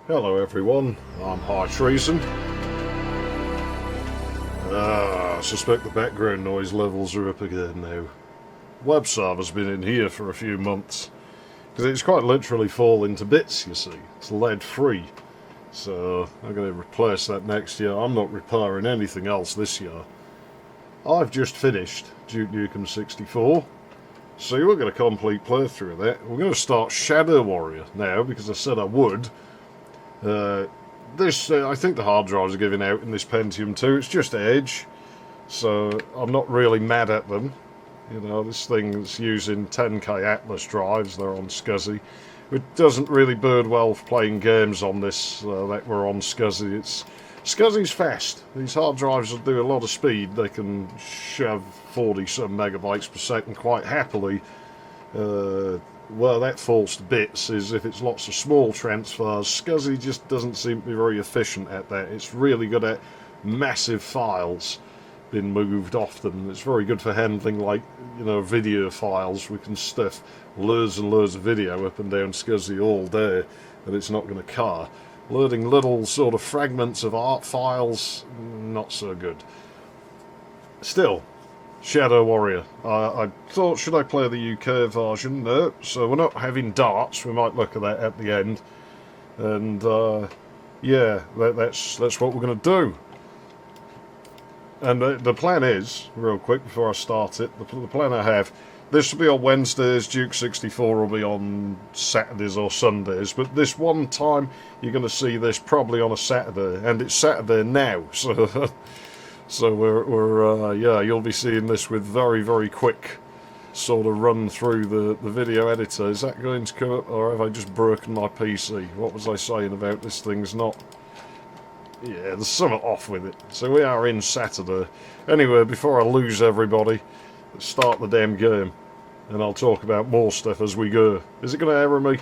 Hello everyone, I'm High Treason. I suspect the background noise levels are up again now. Web server's been in here for a few months. Because it's quite literally falling to bits, you see. It's lead free. So I'm going to replace that next year. I'm not repairing anything else this year. I've just finished Duke Nukem 64. So we're going to complete playthrough of that. We're going to start Shadow Warrior now because I said I would. I think the hard drives are giving out in this Pentium 2. It's just age, so I'm not really mad at them. You know, this thing's using 10k Atlas drives. They're on SCSI. It doesn't really bode well for playing games on this that were on SCSI. SCSI's fast. These hard drives will do a lot of speed. They can shove 40-some megabytes per second quite happily. Where that falls to bits is if it's lots of small transfers. SCSI just doesn't seem to be very efficient at that. It's really good at massive files being moved off them. It's very good for handling, like, you know, video files. We can stuff loads and loads of video up and down SCSI all day and it's not going to car. Loading little sort of fragments of art files, not so good. Still, Shadow Warrior. I thought, should I play the UK version? No, so we're not having darts. We might look at that at the end. And, yeah, that's what we're going to do. And the plan is, real quick before I start it, the plan I have, this will be on Wednesdays, Duke 64 will be on Saturdays or Sundays, but this one time you're going to see this probably on a Saturday, and it's Saturday now, so... So yeah, you'll be seeing this with very, very quick sort of run through the video editor. Is that going to come up, or have I just broken my PC? What was I saying about this thing's not... Yeah, there's something off with it. So we are in Saturday. Anyway, before I lose everybody, let's start the damn game. And I'll talk about more stuff as we go. Is it going to error me?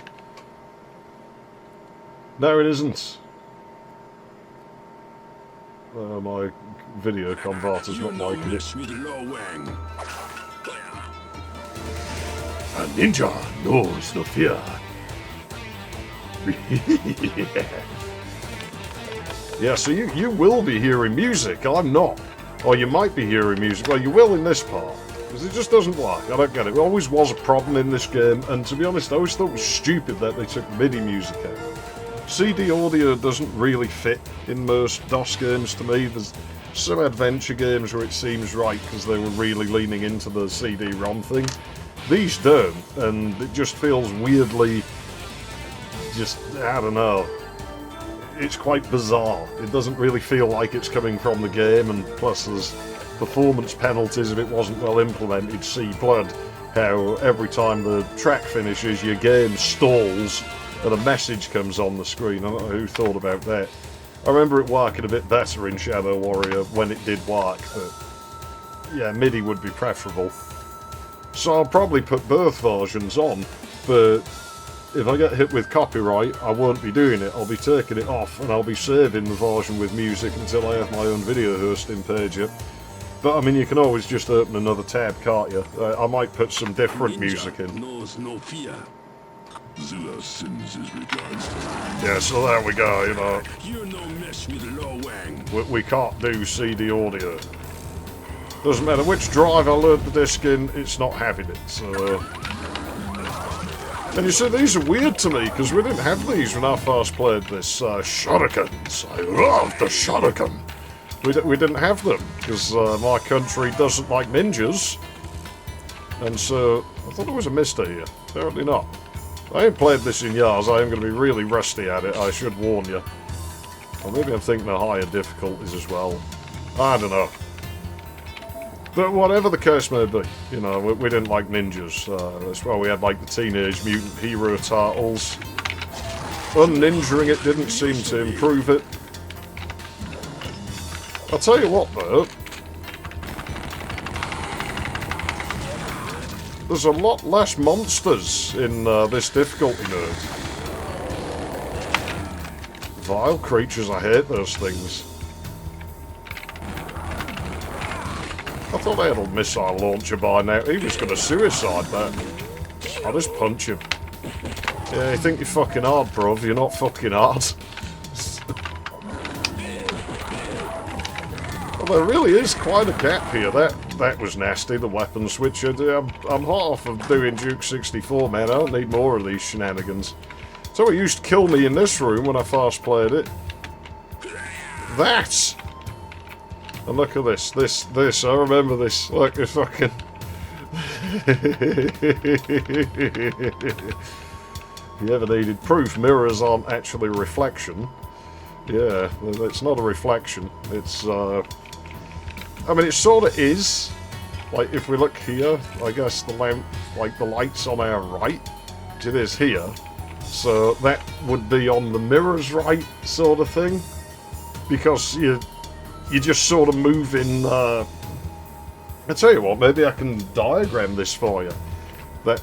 No, it isn't. My video converter's not liking it. A ninja knows no fear. Yeah, so you will be hearing music, I'm not. Or you might be hearing music, well you will in this part. Because it just doesn't work, I don't get it. It always was a problem in this game, and to be honest I always thought it was stupid that they took MIDI music out. CD audio doesn't really fit in most DOS games to me. There's some adventure games where it seems right because they were really leaning into the CD-ROM thing. These don't, and it just feels weirdly, I don't know. It's quite bizarre. It doesn't really feel like it's coming from the game, and plus there's performance penalties if it wasn't well implemented. See Blood, how every time the track finishes your game stalls and a message comes on the screen. I don't know who thought about that. I remember it working a bit better in Shadow Warrior when it did work, but yeah, MIDI would be preferable. So I'll probably put both versions on, but if I get hit with copyright, I won't be doing it. I'll be taking it off and I'll be saving the version with music until I have my own video hosting page up. But I mean, you can always just open another tab, can't you? I might put some different music in. Knows no fear. Zula sends his regards to Yeah, so there we go, you know. you no mess with Lo Wang. We can't do CD audio. Doesn't matter which drive I load the disc in, it's not having it, so... And you see, these are weird to me, because we didn't have these when I first played this. Shurikens. I love the Shuriken. We didn't have them, because my country doesn't like ninjas. And so, I thought there was a mister here. Apparently not. I ain't played this in years, I am going to be really rusty at it, I should warn you. Or maybe I'm thinking of higher difficulties as well. I don't know. But whatever the case may be, you know, we didn't like ninjas. That's why we had, like, the Teenage Mutant Hero Turtles. Unninjuring it didn't seem to improve it. I'll tell you what, though. There's a lot less monsters in this difficulty mode. Vile creatures, I hate those things. I thought I had a missile launcher by now. He was going to suicide that. I'll just punch him. Yeah, you think you're fucking hard, bruv. You're not fucking hard. Well, there really is quite a gap here. That was nasty, the weapon switch. I'm hot off of doing Duke 64, man. I don't need more of these shenanigans. So it used to kill me in this room when I first played it. That! And look at this. This. I remember this. Look, it's fucking... If you ever needed proof, mirrors aren't actually a reflection. Yeah, it's not a reflection. It's, I mean, it sort of is. Like, if we look here, I guess the lamp, like, the light's on our right. It is here. So that would be on the mirror's right, sort of thing. Because you just sort of move in, I tell you what, maybe I can diagram this for you. That,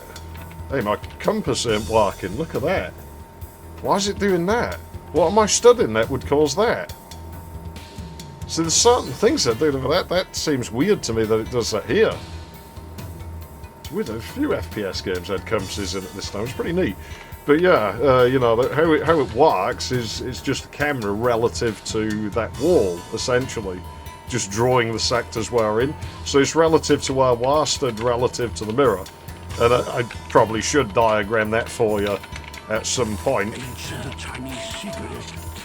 hey, my compass ain't working, look at that. Why is it doing that? What am I studying that would cause that? See, there's certain things that do that. That seems weird to me that it does that here. It's weird, a few FPS games had compasses in it this time, it's pretty neat. But yeah, you know, how it works is it's just a camera relative to that wall, essentially. Just drawing the sectors we're in. So it's relative to where we're stood, relative to the mirror. And I probably should diagram that for you at some point.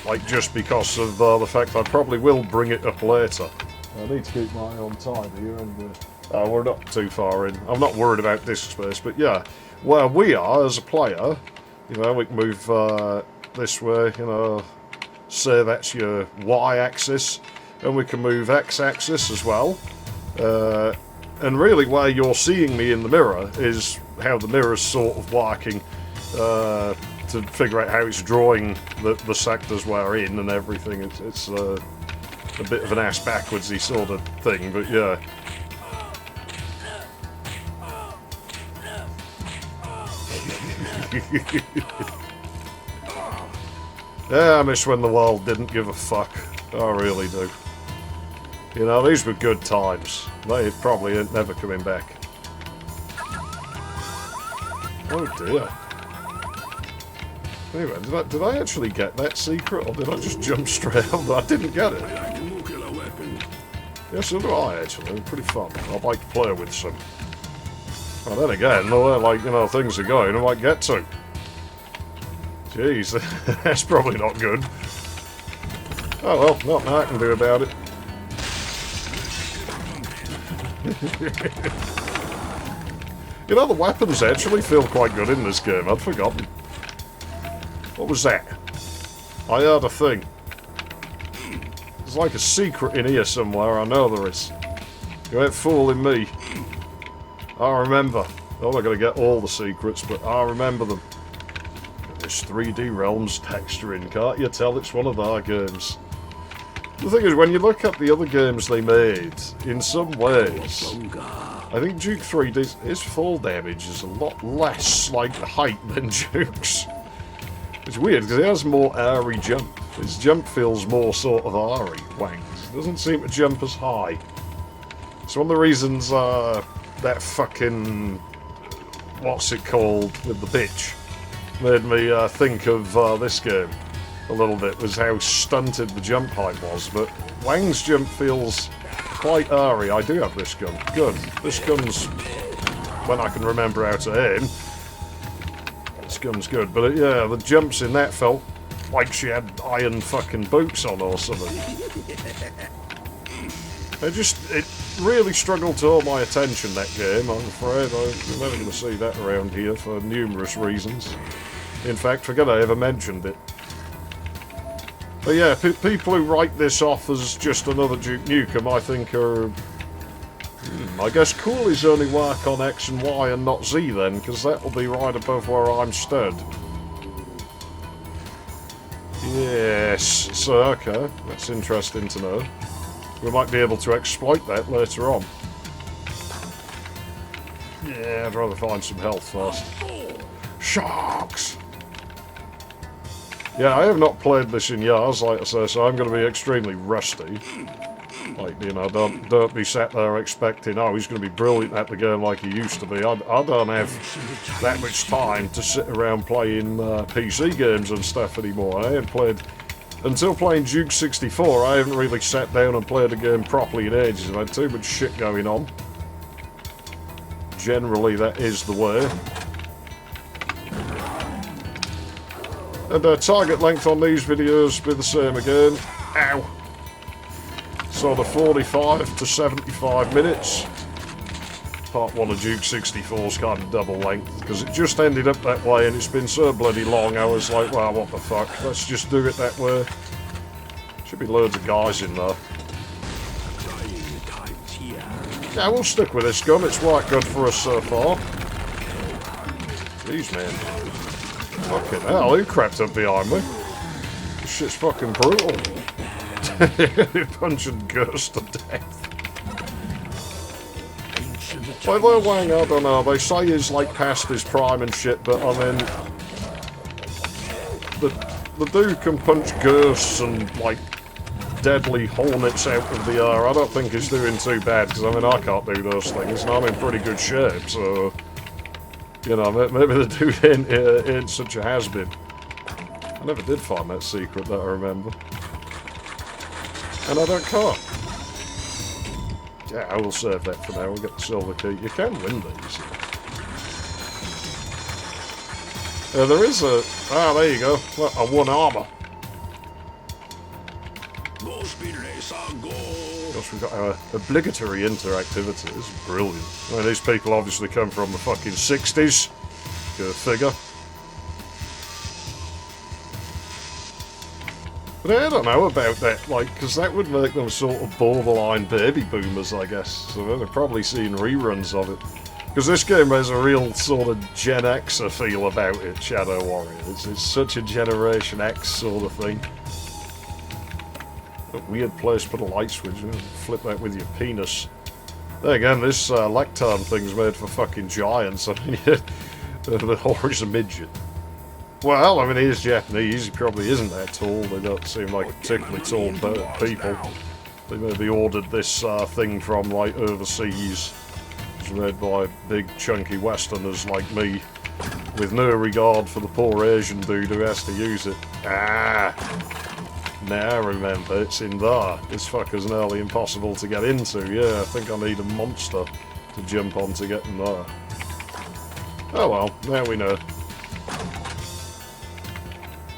Like, just because of the fact I probably will bring it up later. I need to keep my eye on time here, and we're not too far in. I'm not worried about disk space, but yeah, where we are as a player, you know, we can move this way, you know, say that's your Y-axis, and we can move X-axis as well. And really where you're seeing me in the mirror is how the mirror's sort of working to figure out how it's drawing the sectors we're in and everything. It's a bit of an ass-backwardsy sort of thing, but yeah. Yeah, I miss when the world didn't give a fuck. I really do. You know, these were good times. They probably ain't never coming back. Oh dear. Anyway, did I actually get that secret, or did I just jump straight out? I didn't get it. Yeah, so do I, actually. It's pretty fun. I'd like to play with some. Well, then again, the way, like, you know, things are going, I might get to. Jeez, that's probably not good. Oh well, nothing I can do about it. You know, the weapons actually feel quite good in this game. I'd forgotten. What was that? I heard a thing. There's like a secret in here somewhere, I know there is. You ain't fooling me. I remember. I'm not going to get all the secrets, but I remember them. This 3D Realms texturing, can't you tell it's one of our games? The thing is, when you look at the other games they made, in some ways, I think Duke 3D's his fall damage is a lot less like the height than Duke's. It's weird, because he has more airy jump. His jump feels more sort of airy, Wangs. He doesn't seem to jump as high. It's one of the reasons that fucking... what's it called with the bitch? Made me think of this game a little bit, was how stunted the jump height was, but Wang's jump feels quite airy. I do have this gun. Good. This gun's, when I can remember how to aim, this gun's good, but yeah, the jumps in that felt like she had iron fucking boots on or something. It really struggled to hold my attention, that game, I'm afraid. I'm never going to see that around here for numerous reasons. In fact, forget I ever mentioned it. But yeah, people who write this off as just another Duke Nukem, I think are... I guess coolies only work on X and Y and not Z then, because that'll be right above where I'm stood. Yes, so okay, that's interesting to know. We might be able to exploit that later on. Yeah, I'd rather find some health first. Sharks! Yeah, I have not played this in years, like I say, so I'm going to be extremely rusty. Like, you know, don't be sat there expecting, oh, he's going to be brilliant at the game like he used to be. I don't have that much time to sit around playing PC games and stuff anymore. I ain't played... Until playing Duke 64, I haven't really sat down and played a game properly in ages. I've had too much shit going on. Generally, that is the way. And target length on these videos be the same again. Ow! Sort of 45 to 75 minutes. Part 1 of Duke 64's kind of double length, because it just ended up that way and it's been so bloody long, I was like, well, what the fuck, let's just do it that way. Should be loads of guys in there. Yeah, we'll stick with this gun, it's quite good for us so far. Jeez, man. Fucking hell, who crept up behind me? This shit's fucking brutal. Punching ghosts to death. By Lil Wang, I don't know, they say he's like past his prime and shit, but I mean... The dude can punch ghosts and like deadly hornets out of the air. I don't think he's doing too bad, because I mean I can't do those things and I'm in pretty good shape, so... You know, maybe the dude ain't such a has-been. I never did find that secret that I remember. And I don't care. Yeah, I will save that for now. We'll get the silver key. You can win these. There is a... Ah, there you go. A one armor. Gosh, we've got our obligatory interactivity. This is brilliant. I mean, these people obviously come from the fucking 60s. Go figure. But I don't know about that, like, because that would make them sort of borderline baby boomers, I guess. So they've probably seen reruns of it. Because this game has a real sort of Gen Xer feel about it, Shadow Warrior. It's such a Generation X sort of thing. A weird place to put a light switch. Flip that with your penis. There again, this Lectern thing's made for fucking giants. I mean, the horror's a midget. Well, I mean, he is Japanese, he probably isn't that tall, they don't seem like particularly tall people. They maybe ordered this thing from, like, overseas. It's made by big, chunky Westerners like me, with no regard for the poor Asian dude who has to use it. Ah! Now I remember, it's in there. This fucker's nearly impossible to get into. Yeah, I think I need a monster to jump on to get in there. Oh well, now we know.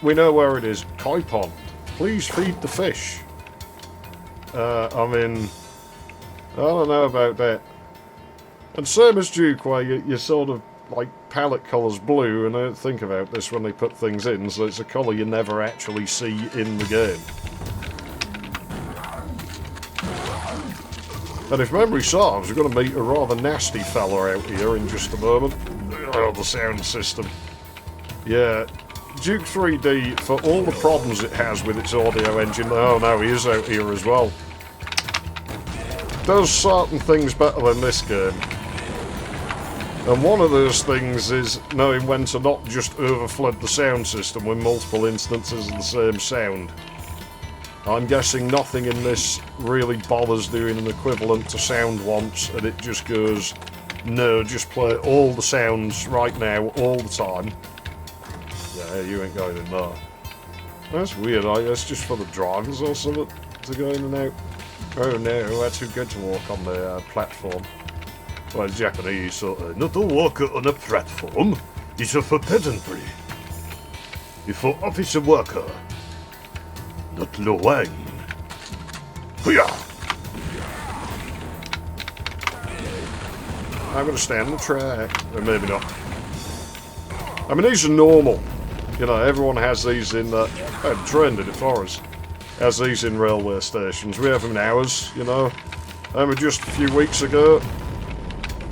We know where it is. Koi Pond. Please feed the fish. I mean... I don't know about that. And same as Duke, where you sort of, like, palette colours blue, and I don't think about this when they put things in, so it's a colour you never actually see in the game. And if memory serves, we're going to meet a rather nasty fella out here in just a moment. Oh, the sound system. Yeah. Duke 3D, for all the problems it has with its audio engine, oh no, he is out here as well, does certain things better than this game. And one of those things is knowing when to not just overflood the sound system with multiple instances of the same sound. I'm guessing nothing in this really bothers doing an equivalent to sound once, and it just goes, no, just play all the sounds right now, all the time. Yeah, you ain't going in there. That's weird, that's just for the drivers or something to go in and out. Oh no, that's too good to walk on the platform. Well, Japanese sort of, not to walk on a platform, it's for pedantry. It's for officer worker, not Lil Wang. Hooyah! I'm gonna stand on the track, or maybe not. I mean, these are normal. You know, everyone has these in, train did it for us. Has these in railway stations. We have them in ours, you know. I remember just a few weeks ago,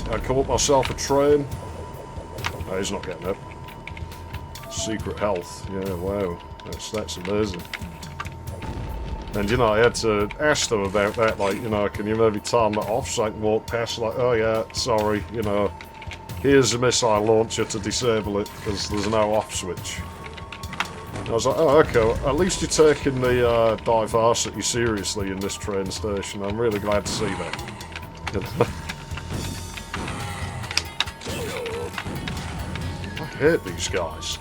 I caught myself a train. Oh, he's not getting up. Secret health. Yeah, wow. That's amazing. And, you know, I had to ask them about that, like, you know, can you maybe turn that off so I can walk past, like, oh yeah, sorry, you know, here's a missile launcher to disable it, because there's no off switch. I was like, oh, okay, well, at least you're taking the diversity seriously in this train station. I'm really glad to see that. I hate these guys.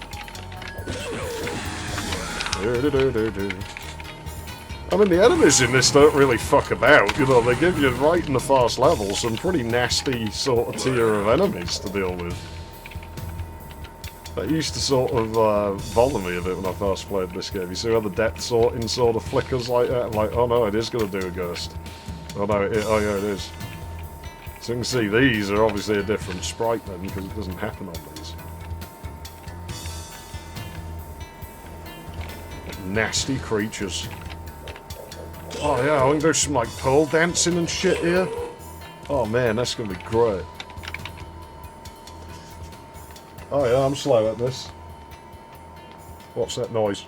I mean, the enemies in this don't really fuck about, you know, they give you right in the first level some pretty nasty sort of tier of enemies to deal with. That used to sort of bother me a bit when I first played this game. You see how the depth sorting sort of flickers like that? I'm like, oh no, it is going to do a ghost. Oh no, oh yeah, it is. So you can see these are obviously a different sprite then, because it doesn't happen on these. Nasty creatures. Oh yeah, I think there's some like pole dancing and shit here. Oh man, that's going to be great. Oh yeah, I'm slow at this. What's that noise?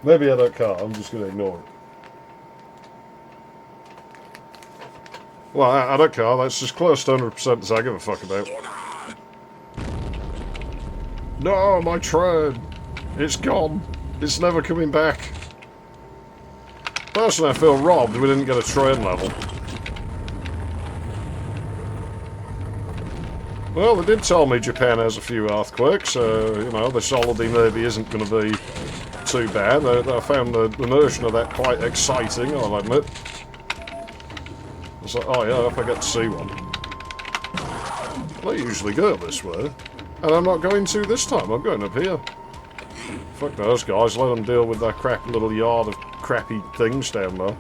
Maybe I don't care, I'm just going to ignore it. Well, I don't care, that's as close to 100% as I give a fuck about. No, my train! It's gone. It's never coming back. Personally, I feel robbed we didn't get a train level. Well, they did tell me Japan has a few earthquakes, so, you know, this holiday maybe isn't going to be too bad. I found the notion of that quite exciting, I'll admit. It's like, oh yeah, I hope I get to see one. They usually go this way. And I'm not going to this time, I'm going up here. Fuck those guys, let them deal with that crappy little yard of crappy things down there.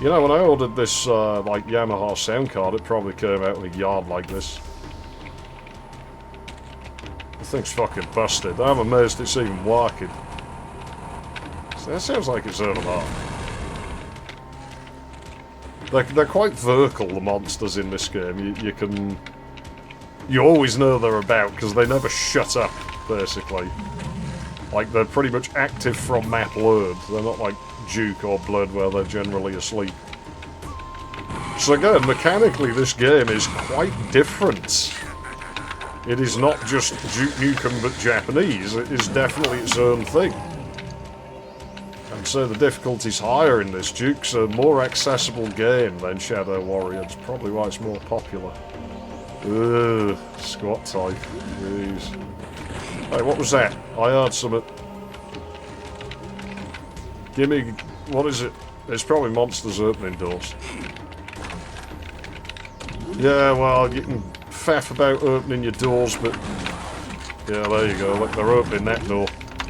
You know, when I ordered this, like, Yamaha sound card, it probably came out in a yard like this. The thing's fucking busted. I'm amazed it's even working. So that sounds like it's out of art. They're quite vertical, the monsters in this game. You always know they're about, because they never shut up, basically. Like, they're pretty much active from map load. They're not like Duke or Blood where they're generally asleep. So again, mechanically this game is quite different. It is not just Duke Nukem but Japanese, it is definitely its own thing. And so the difficulty's higher in this. Duke's a more accessible game than Shadow Warrior, it's probably why it's more popular. Ugh, squat type, jeez. Hey, what was that? I heard something. Give me... what is it? It's probably monsters opening doors. Yeah, well, you can faff about opening your doors, but... yeah, there you go. Look, they're opening that door.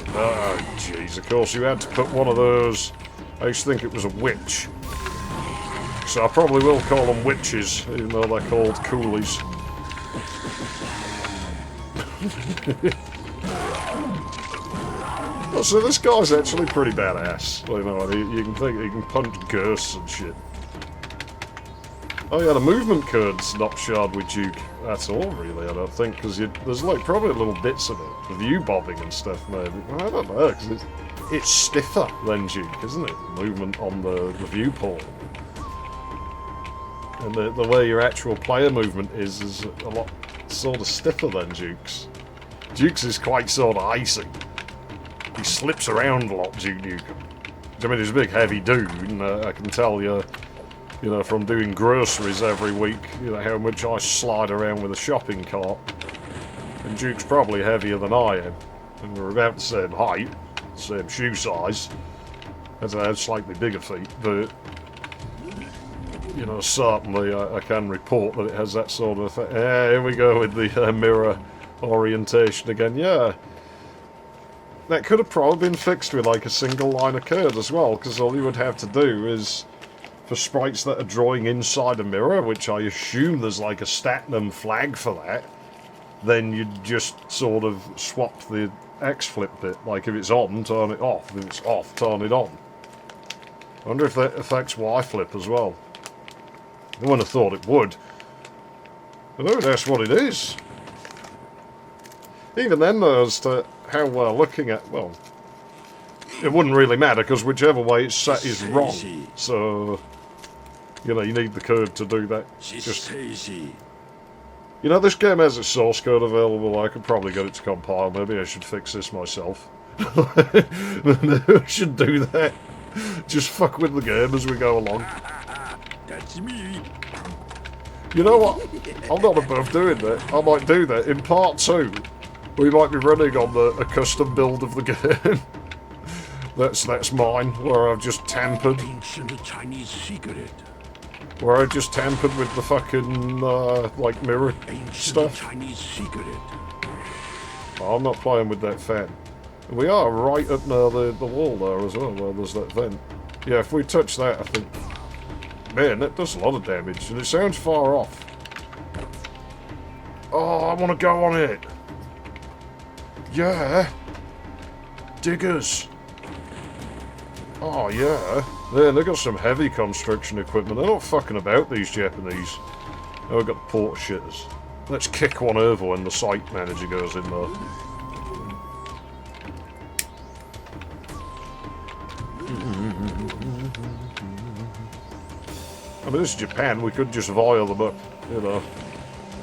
Oh, jeez. Of course, you had to put one of those... I used to think it was a witch. So I probably will call them witches, even though they're called coolies. Well, so this guy's actually pretty badass. You know, you can think he can punch ghosts and shit. Oh yeah, the movement code's not shared with Duke at all, really, I don't think, because there's like probably little bits of it, the view bobbing and stuff, maybe. I don't know, because it's stiffer than Duke, isn't it? The movement on the viewport. And the way your actual player movement is a lot sort of stiffer than Duke's. Duke's is quite sort of icy. He slips around a lot, Duke Nukem. I mean, he's a big heavy dude, and I can tell you know, from doing groceries every week, you know, how much I slide around with a shopping cart. And Duke's probably heavier than I am. And we're about the same height, same shoe size. As I have slightly bigger feet, but, you know, certainly I can report that it has that sort of effect. Here we go with the mirror orientation again, yeah. That could have probably been fixed with like a single line of code as well, because all you would have to do is, for sprites that are drawing inside a mirror, which I assume there's like a Statnum flag for that, then you'd just sort of swap the X-flip bit. Like if it's on, turn it off. If it's off, turn it on. I wonder if that affects Y-flip as well. I wouldn't have thought it would. But no, that's what it is. Even then, though, as to how we're looking at, well, it wouldn't really matter, because whichever way it's set is wrong. So, you know, you need the code to do that. Just, You know, this game has its source code available. I could probably get it to compile. Maybe I should fix this myself. Maybe I should do that. Just fuck with the game as we go along. That's me. You know what? I'm not above doing that. I might do that. In part 2, we might be running on a custom build of the game. That's mine, where I've just tampered. Ancient Chinese secret. Where I just tampered with the fucking, like, mirror Ancient stuff. Chinese secret. Oh, I'm not playing with that fan. We are right up near the wall there as well, where there's that vent. Yeah, if we touch that, I think... Man, that does a lot of damage, and it sounds far off. Oh, I want to go on it. Yeah. Diggers. Oh, yeah. Man, they've got some heavy construction equipment. They're not fucking about, these Japanese. Oh, we've got the porta shitters. Let's kick one over when the site manager goes in there. I mean, this is Japan. We could just via them up, you know.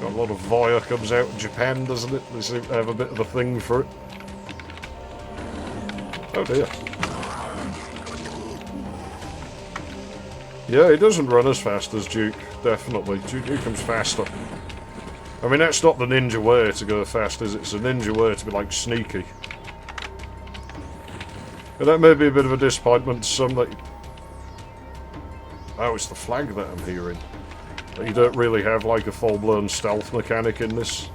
Got a lot of via comes out in Japan, doesn't it? They seem to have a bit of a thing for it. Oh dear. Yeah, he doesn't run as fast as Duke, definitely. Duke comes faster. I mean, that's not the ninja way to go fast, is it? It's a ninja way to be, like, sneaky. And that may be a bit of a disappointment to some that... Oh, it's the flag that I'm hearing. That you don't really have, like, a full-blown stealth mechanic in this.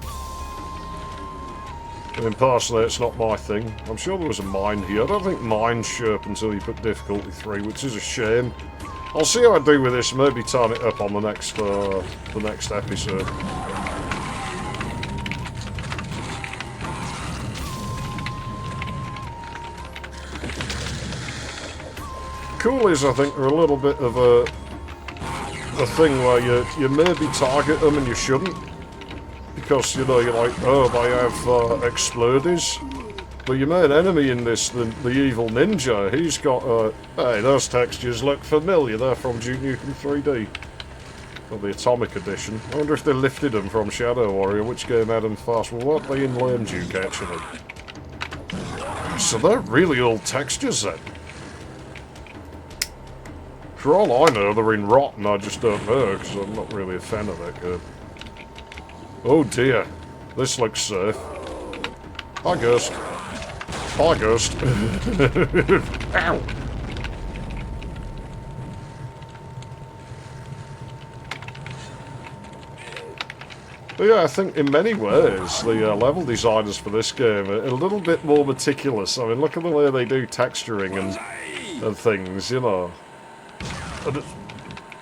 I mean, personally, it's not my thing. I'm sure there was a mine here. I don't think mines show up until you put difficulty 3, which is a shame. I'll see how I do with this, maybe turn it up on the next episode. Coolies, I think, are a little bit of a thing where you maybe target them and you shouldn't. Because, you know, you're like, oh, they have exploders. But your main enemy in this, the evil ninja, he's got, hey, those textures look familiar. They're from Duke Nukem 3D. Or the Atomic Edition. I wonder if they lifted them from Shadow Warrior, which game had them fast. Well, weren't they in Lame Duke, actually? So they're really old textures, then. For all I know, they're in Rotten, I just don't know, because I'm not really a fan of that game. Oh dear. This looks safe. Hi, Ghost. Hi, Ghost. Ow! But yeah, I think in many ways, the level designers for this game are a little bit more meticulous. I mean, look at the way they do texturing and things, you know. And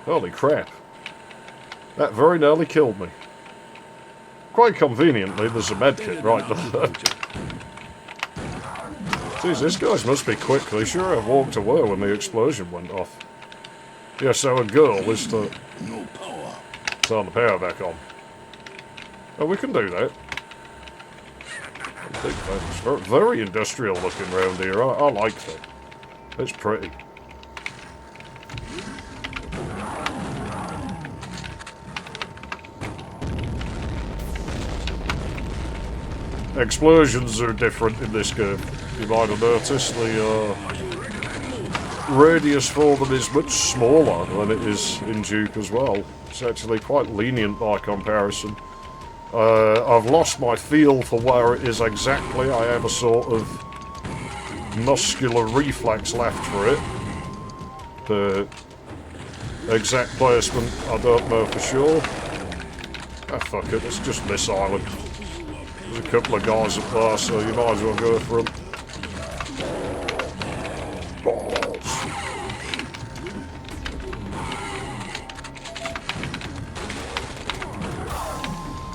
holy crap. That very nearly killed me. Quite conveniently, there's a medkit right there. Jeez, these guys must be quick. They sure have walked away when the explosion went off. Yeah, so a goal is to turn the power back on. Oh, we can do that. Big things. Very, very industrial looking round here. I like that. It's pretty. Explosions are different in this game. You might have noticed the radius for them is much smaller than it is in Duke as well. It's actually quite lenient by comparison. I've lost my feel for where it is exactly. I have a sort of muscular reflex left for it. The exact placement, I don't know for sure. Ah, fuck it, it's just this island. There's a couple of guys up there, so you might as well go for them. Balls.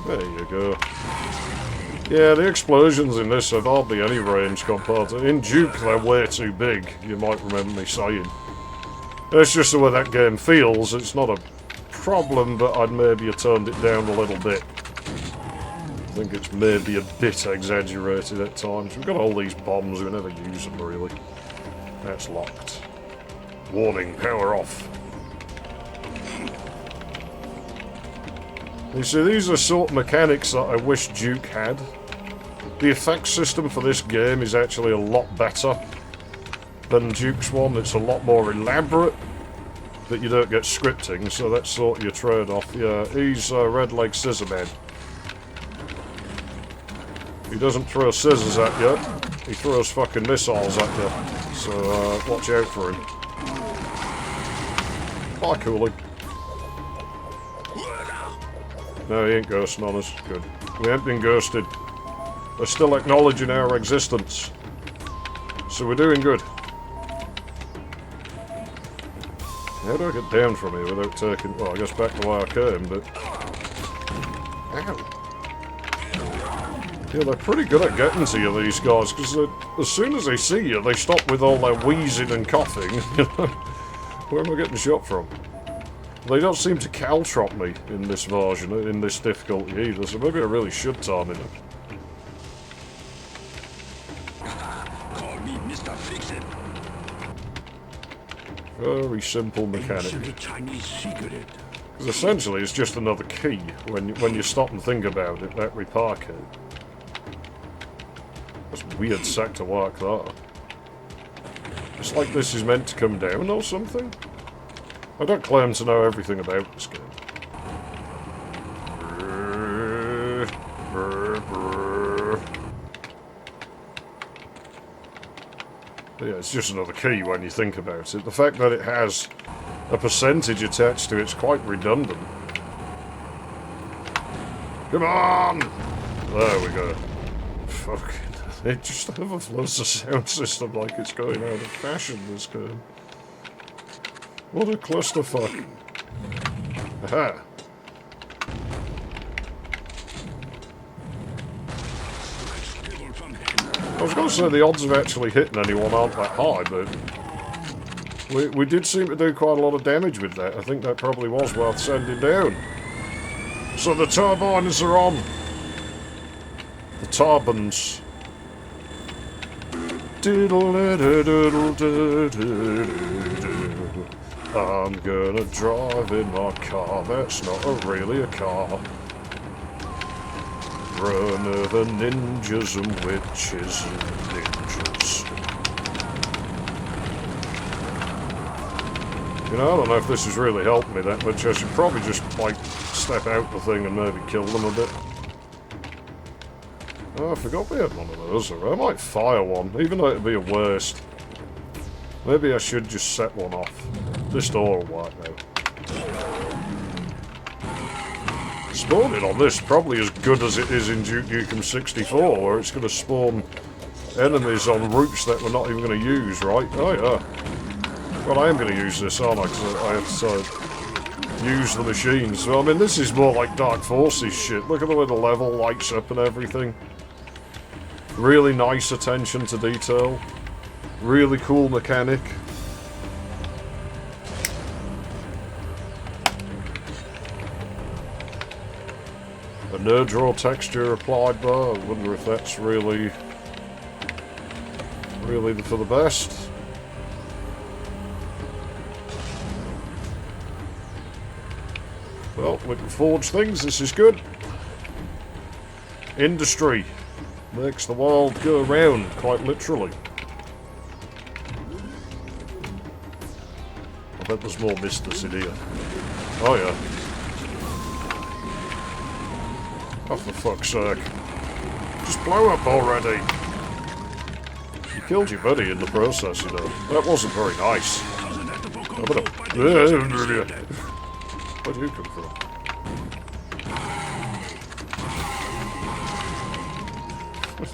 There you go. Yeah, the explosions in this have hardly any range compared to... In Duke, they're way too big, you might remember me saying. It's just the way that game feels. It's not a problem, but I'd maybe have turned it down a little bit. I think it's maybe a bit exaggerated at times. We've got all these bombs, we never use them really. That's locked. Warning, power off. You see, these are sort of mechanics that I wish Duke had. The effects system for this game is actually a lot better than Duke's one. It's a lot more elaborate, but you don't get scripting, so that's sort of your trade-off. Yeah, he's Red Leg Scissorman. He doesn't throw scissors at you, he throws fucking missiles at you. So, watch out for him. Bye, Cooling. No, he ain't ghosting on us. Good. We ain't been ghosted. They're still acknowledging our existence. So we're doing good. How do I get down from here without taking... Well, I guess back the way I came, but... Ow. Yeah, they're pretty good at getting to you, these guys, because as soon as they see you, they stop with all their wheezing and coughing. You know? Where am I getting shot from? They don't seem to caltrop me in this version, in this difficulty either, so maybe I really should time it. Call me Mr. Fix-It. Very simple mechanic. Ancient Chinese secret. Because essentially it's just another key when you stop and think about it, that repair key. That's weird sector work, that. It's like this is meant to come down or something? I don't claim to know everything about this game. But yeah, it's just another key when you think about it. The fact that it has a percentage attached to it's quite redundant. Come on! There we go. Fucking... It just overflows the sound system like it's going out of fashion, this game. What a clusterfuck. Aha! I was going to say the odds of actually hitting anyone aren't that high, but... We did seem to do quite a lot of damage with that. I think that probably was worth sending down. So the turbines are on. The turbines. I'm gonna drive in my car, that's not really a car. Run over ninjas and witches and ninjas. You know, I don't know if this has really helped me that much. I should probably just, like, step out the thing and maybe kill them a bit. Oh, I forgot we had one of those. I might fire one, even though it'd be a waste. Maybe I should just set one off. This door will work now. Spawning on this probably as good as it is in Duke Nukem 64, where it's going to spawn enemies on routes that we're not even going to use, right? Oh yeah. Well, I am going to use this, aren't I? Because I have to use the machines. So, I mean, this is more like Dark Forces shit. Look at the way the level lights up and everything. Really nice attention to detail. Really cool mechanic. A nerd draw texture applied there. I wonder if that's really for the best. Well, we can forge things. This is good. Industry makes the world go round, quite literally. I bet there's more Misters in here. Oh yeah. Oh, for fuck's sake. Just blow up already. You killed your buddy in the process, you know. That wasn't very nice. Where do you come from?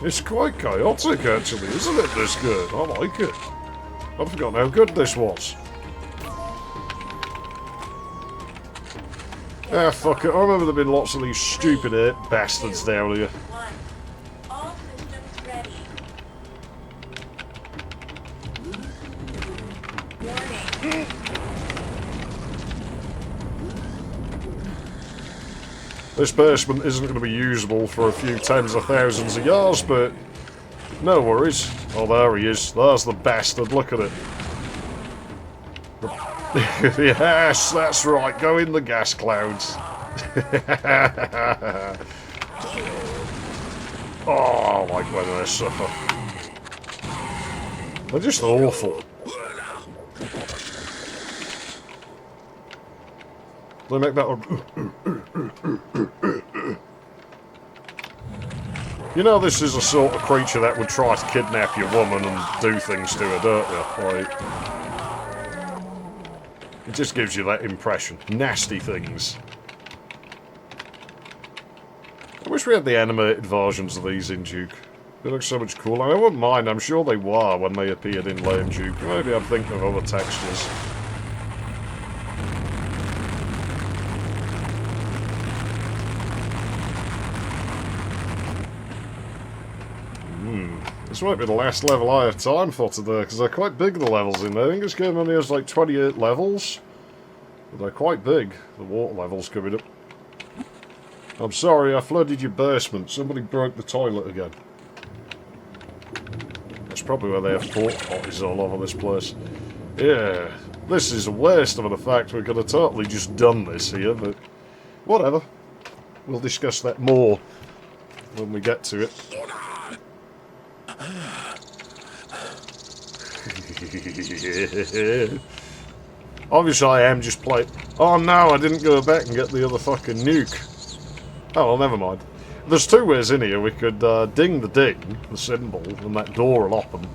It's quite chaotic, actually, isn't it, this game? I like it. I've forgotten how good this was. Ah, fuck it. I remember there been lots of these stupid bastards down here. All systems ready. Warning. This basement isn't going to be usable for a few tens of thousands of years, but no worries. Oh, there he is. There's the bastard. Look at it. Yes, that's right. Go in the gas clouds. Oh, like when they suffer. They're just awful. They make that. You know, this is a sort of creature that would try to kidnap your woman and do things to her, don't you? Like, it just gives you that impression. Nasty things. I wish we had the animated versions of these in Duke. They look so much cooler. I wouldn't mind, I'm sure they were when they appeared in Lame Duke. Maybe I'm thinking of other textures. This might be the last level I have time for today, because they're quite big, the levels in there. I think this game only has like 28 levels. But they're quite big, the water levels coming up. I'm sorry, I flooded your basement. Somebody broke the toilet again. That's probably where they have porta potties all over this place. Yeah, this is a waste of the fact we could have totally just done this here, but whatever. We'll discuss that more when we get to it. Obviously I am just playing. Oh no, I didn't go back and get the other fucking nuke. Oh well, never mind. There's two ways in here. We could ding the ding, the symbol, and that door will open.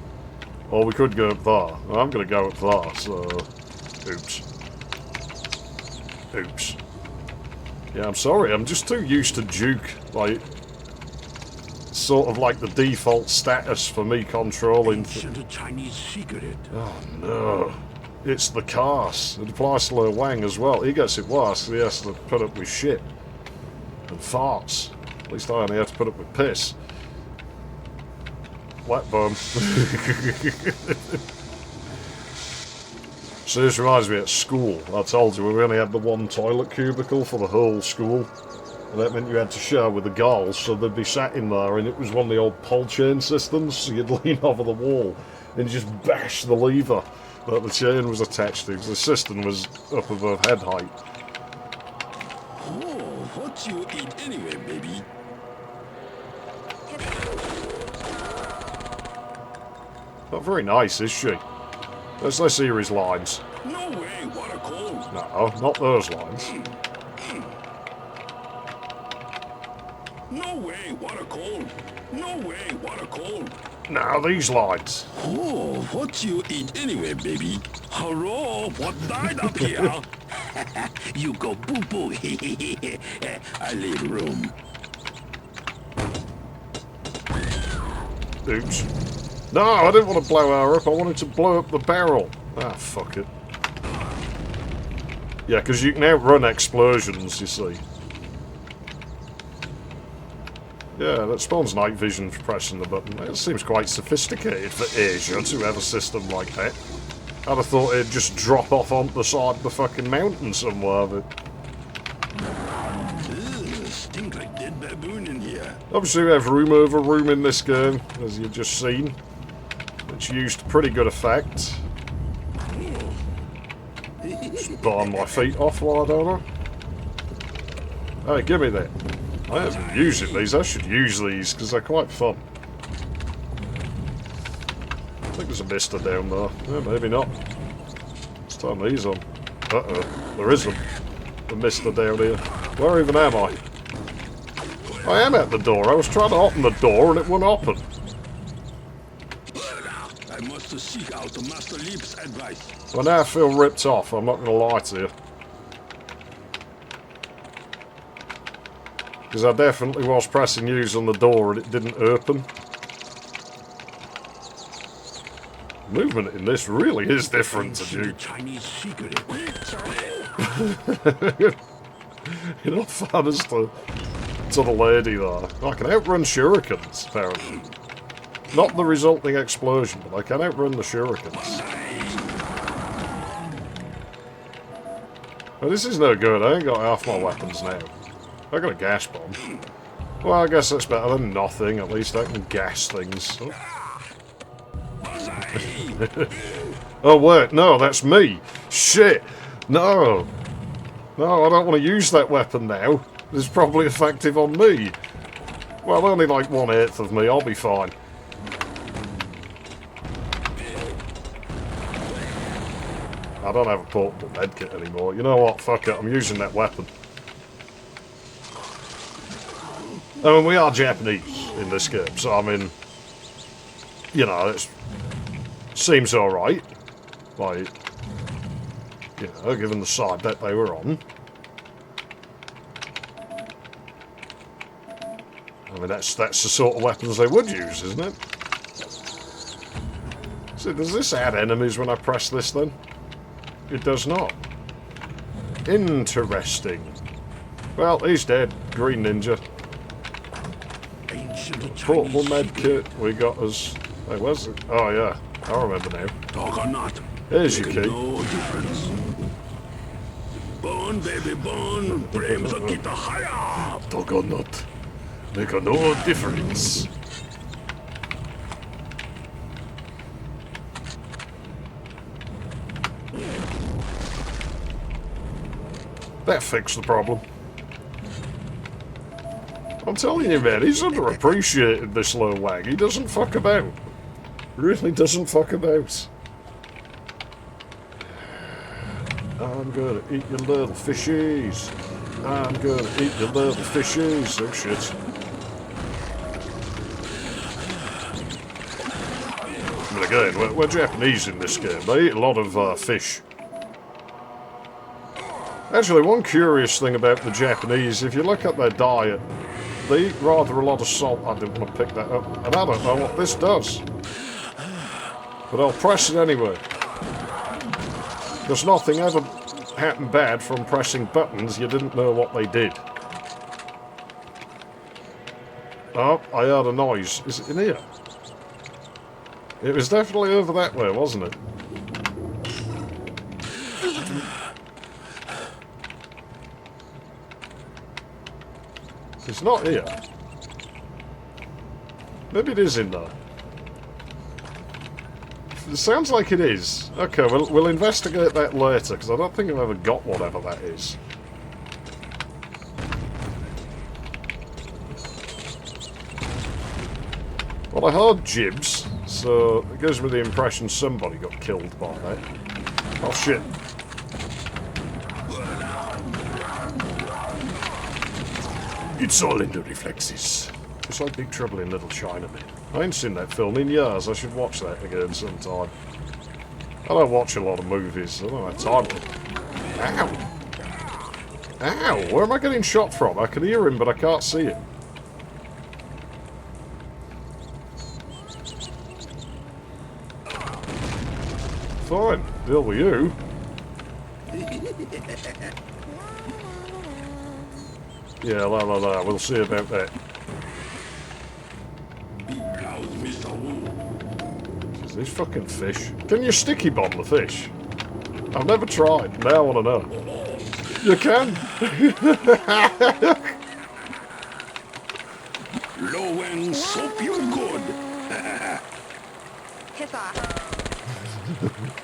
Or we could go up there. Well, I'm going to go up there, so... Oops. Oops. Yeah, I'm sorry, I'm just too used to Duke, like... Sort of like the default status for me controlling... A Chinese secret. Oh no. It's the curse. It applies to Lo Wang as well. He gets it worse, he has to put up with shit. And farts. At least I only have to put up with piss. Black bum. So this reminds me at school. I told you we only had the one toilet cubicle for the whole school. And that meant you had to share with the girls, so they'd be sat in there, and it was one of the old pull chain systems, so you'd lean over the wall and just bash the lever that the chain was attached to, because the system was up above head height. Oh, what you eat anyway, baby? Not very nice, is she? Let's hear his lines. No way, what a cold. No, not those lines. No way, what a cold. No way, what a cold. Now these lines. Oh, what you eat anyway, baby? Hello, what died up here? You go boo-boo. I leave room. Oops. No, I didn't want to blow her up. I wanted to blow up the barrel. Ah, fuck it. Yeah, because you can outrun explosions, you see. Yeah, that spawns night vision for pressing the button. It seems quite sophisticated for Asia to have a system like that. I'd have thought it'd just drop off onto the side of the fucking mountain somewhere, but... Stink like dead baboon in here. Obviously we have room over room in this game, as you've just seen. Which used pretty good effect. Just burn my feet off while I don't know. Hey, give me that. I haven't used these. I should use these because they're quite fun. I think there's a mister down there. Yeah, maybe not. Let's turn these on. Uh-oh. There isn't. The mister down here. Where even am I? I am at the door. I was trying to open the door and it wouldn't open. I must seek out Master Leap's advice. Well, now I feel ripped off. I'm not going to lie to you. Because I definitely was pressing use on the door and it didn't open. Movement in this really is different to Duke. Chinese secret. In all fairness to the lady there. I can outrun shurikens, apparently. Not the resulting explosion, but I can outrun the shurikens. Well, this is no good. I ain't got half my weapons now. I got a gas bomb. Well, I guess that's better than nothing. At least I can gas things. Oh, wait. No, that's me. Shit. No. No, I don't want to use that weapon now. It's probably effective on me. Well, only like 1/8 of me. I'll be fine. I don't have a portable medkit anymore. You know what? Fuck it. I'm using that weapon. I mean, we are Japanese in this game, so I mean, you know, it seems alright. Like, you know, given the side that they were on. I mean, that's the sort of weapons they would use, isn't it? So does this add enemies when I press this then? It does not. Interesting. Well, he's dead. Green Ninja. Portable med kit. We got us. Hey, where's it? Oh yeah, I remember now. Dog or not, Here's your make key. no difference. Burn, baby, burn. Blame the kid higher. Dog or not, make no difference. That fixed the problem. I'm telling you, man, he's underappreciated, this little wag. He doesn't fuck about. Really doesn't fuck about. I'm gonna eat your little fishies. I'm gonna eat your little fishies. Oh shit. I mean, again, we're Japanese in this game. They eat a lot of fish. Actually, one curious thing about the Japanese, if you look at their diet, they eat rather a lot of salt. I didn't want to pick that up. And I don't know what this does. But I'll press it anyway. Because nothing ever happened bad from pressing buttons you didn't know what they did. Oh, I heard a noise. Is it in here? It was definitely over that way, wasn't it? It's not here. Maybe it is in there. It sounds like it is. Okay, we'll investigate that later, because I don't think I've ever got whatever that is. Well, I heard jibs, so it gives me the impression somebody got killed by that. Oh shit. It's all in the reflexes. It's like Big Trouble in Little China, man. I ain't seen that film in years. I should watch that again sometime. I don't watch a lot of movies. I don't have time to... Ow! Ow! Where am I getting shot from? I can hear him, but I can't see him. Fine. Deal with you. Yeah, la. We'll see about that. Is these fucking fish? Can you sticky bomb the fish? I've never tried. Now I want to know. You can? Low and soap you good. Piss off.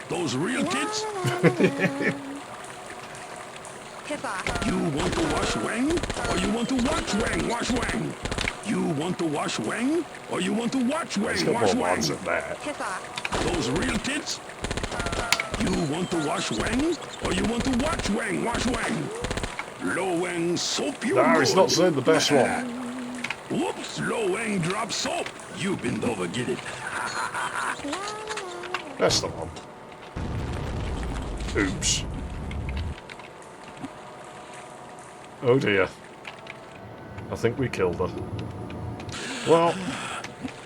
Those real kids? Piss off. You want to wash Wang? Or you want to watch Wang wash Wang? You want to wash Wang? Or you want to watch Wang Still wash more Wang? lines at that. Piss off. Those real kids? You want to wash Wang? Or you want to watch Wang wash Wang? Low Wang soap you No, good. he's not saying the best one. Whoops, Low Wang drop soap. You been over get it. That's the one. Oops. Oh dear. I think we killed her. Well,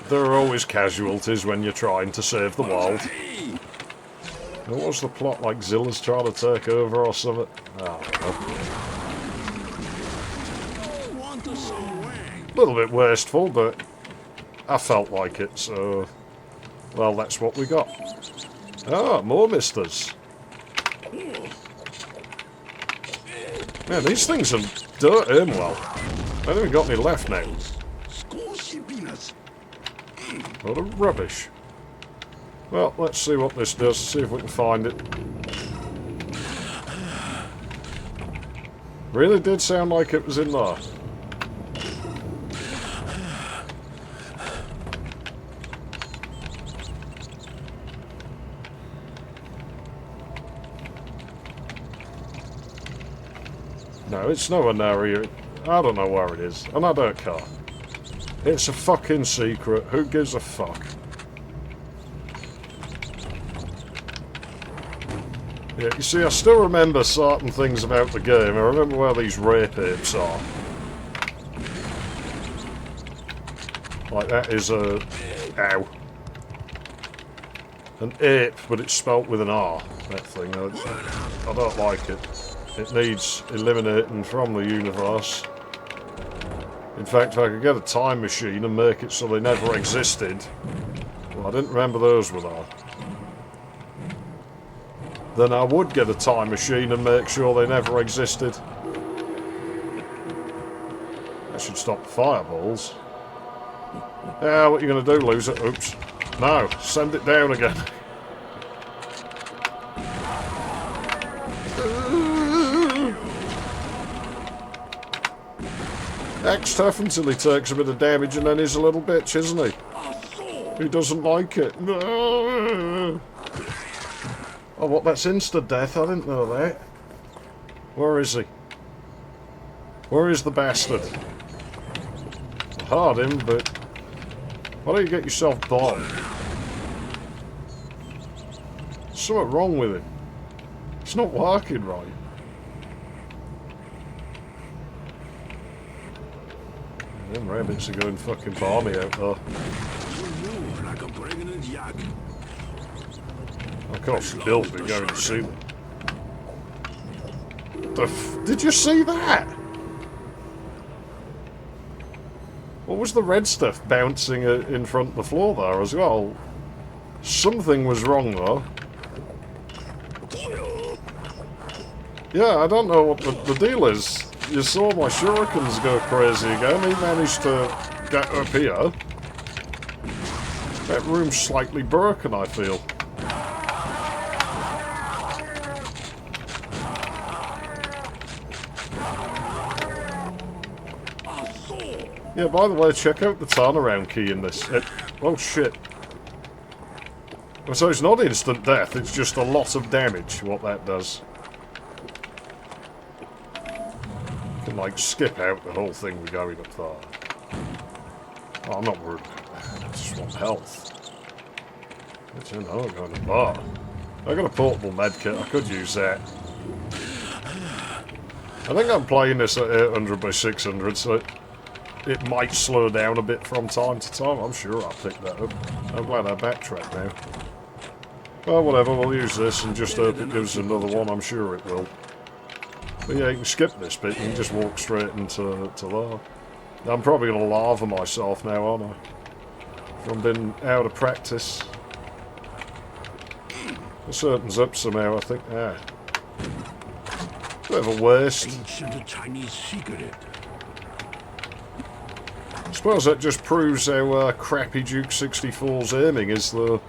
there are always casualties when you're trying to save the world. Hey, What was the plot, like Zilla's trying to take over or something? Oh, you want to see Wang? a little bit wasteful, but I felt like it, so... Well, that's what we got. Ah, more misters. Man, these things don't aim well. I haven't even got any left now. Squishy peanuts. What a rubbish. Well, let's see what this does, see if we can find it. Really did sound like it was in there. No, it's nowhere near here. I don't know where it is, and I don't care. It's a fucking secret. Who gives a fuck? Yeah, you see, I still remember certain things about the game. I remember where these rape apes are. Like, that is a... Ow. An ape, but it's spelt with an R, that thing. I don't like it. It needs eliminating from the universe. In fact, if I could get a time machine and make it so they never existed... Well, I didn't remember those were there. Then I would get a time machine and make sure they never existed. I should stop the fireballs. Yeah, what are you going to do, loser? Oops. No, send it down again. X tough until he takes a bit of damage and then he's a little bitch, isn't he? He doesn't like it. Oh, what, that's insta-death? I didn't know that. Where is he? Where is the bastard? I heard him, but... Why don't you get yourself bombed? There's something wrong with him. It's not working right. Them rabbits are going fucking balmy out there. Like a pregnant yak. Of course, Bill's been going to see them. Did you see that? What was the red stuff bouncing in front of the floor there as well? Something was wrong though. Yeah, I don't know what the deal is. You saw my shurikens go crazy again. He managed to get up here. That room's slightly broken, I feel. Yeah, by the way, check out the turnaround key in this. Oh shit. So it's not instant death, it's just a lot of damage, what that does. You can, like, skip out the whole thing with going up there. Oh, I'm not worried about that. I just want health. But, you know, I'm going to bar. I got a portable medkit, I could use that. I think I'm playing this at 800 by 600, so it might slow down a bit from time to time. I'm sure I'll pick that up. I'm glad I backtracked now. Well, whatever, we'll use this and just hope it gives another one. I'm sure it will. But yeah, you can skip this bit. You can just walk straight into there. I'm probably going to lava myself now, aren't I? From being out of practice. This opens up somehow, I think. Ah. Bit of a waste. Ancient Chinese secret. I suppose that just proves how crappy Duke 64's aiming is, though.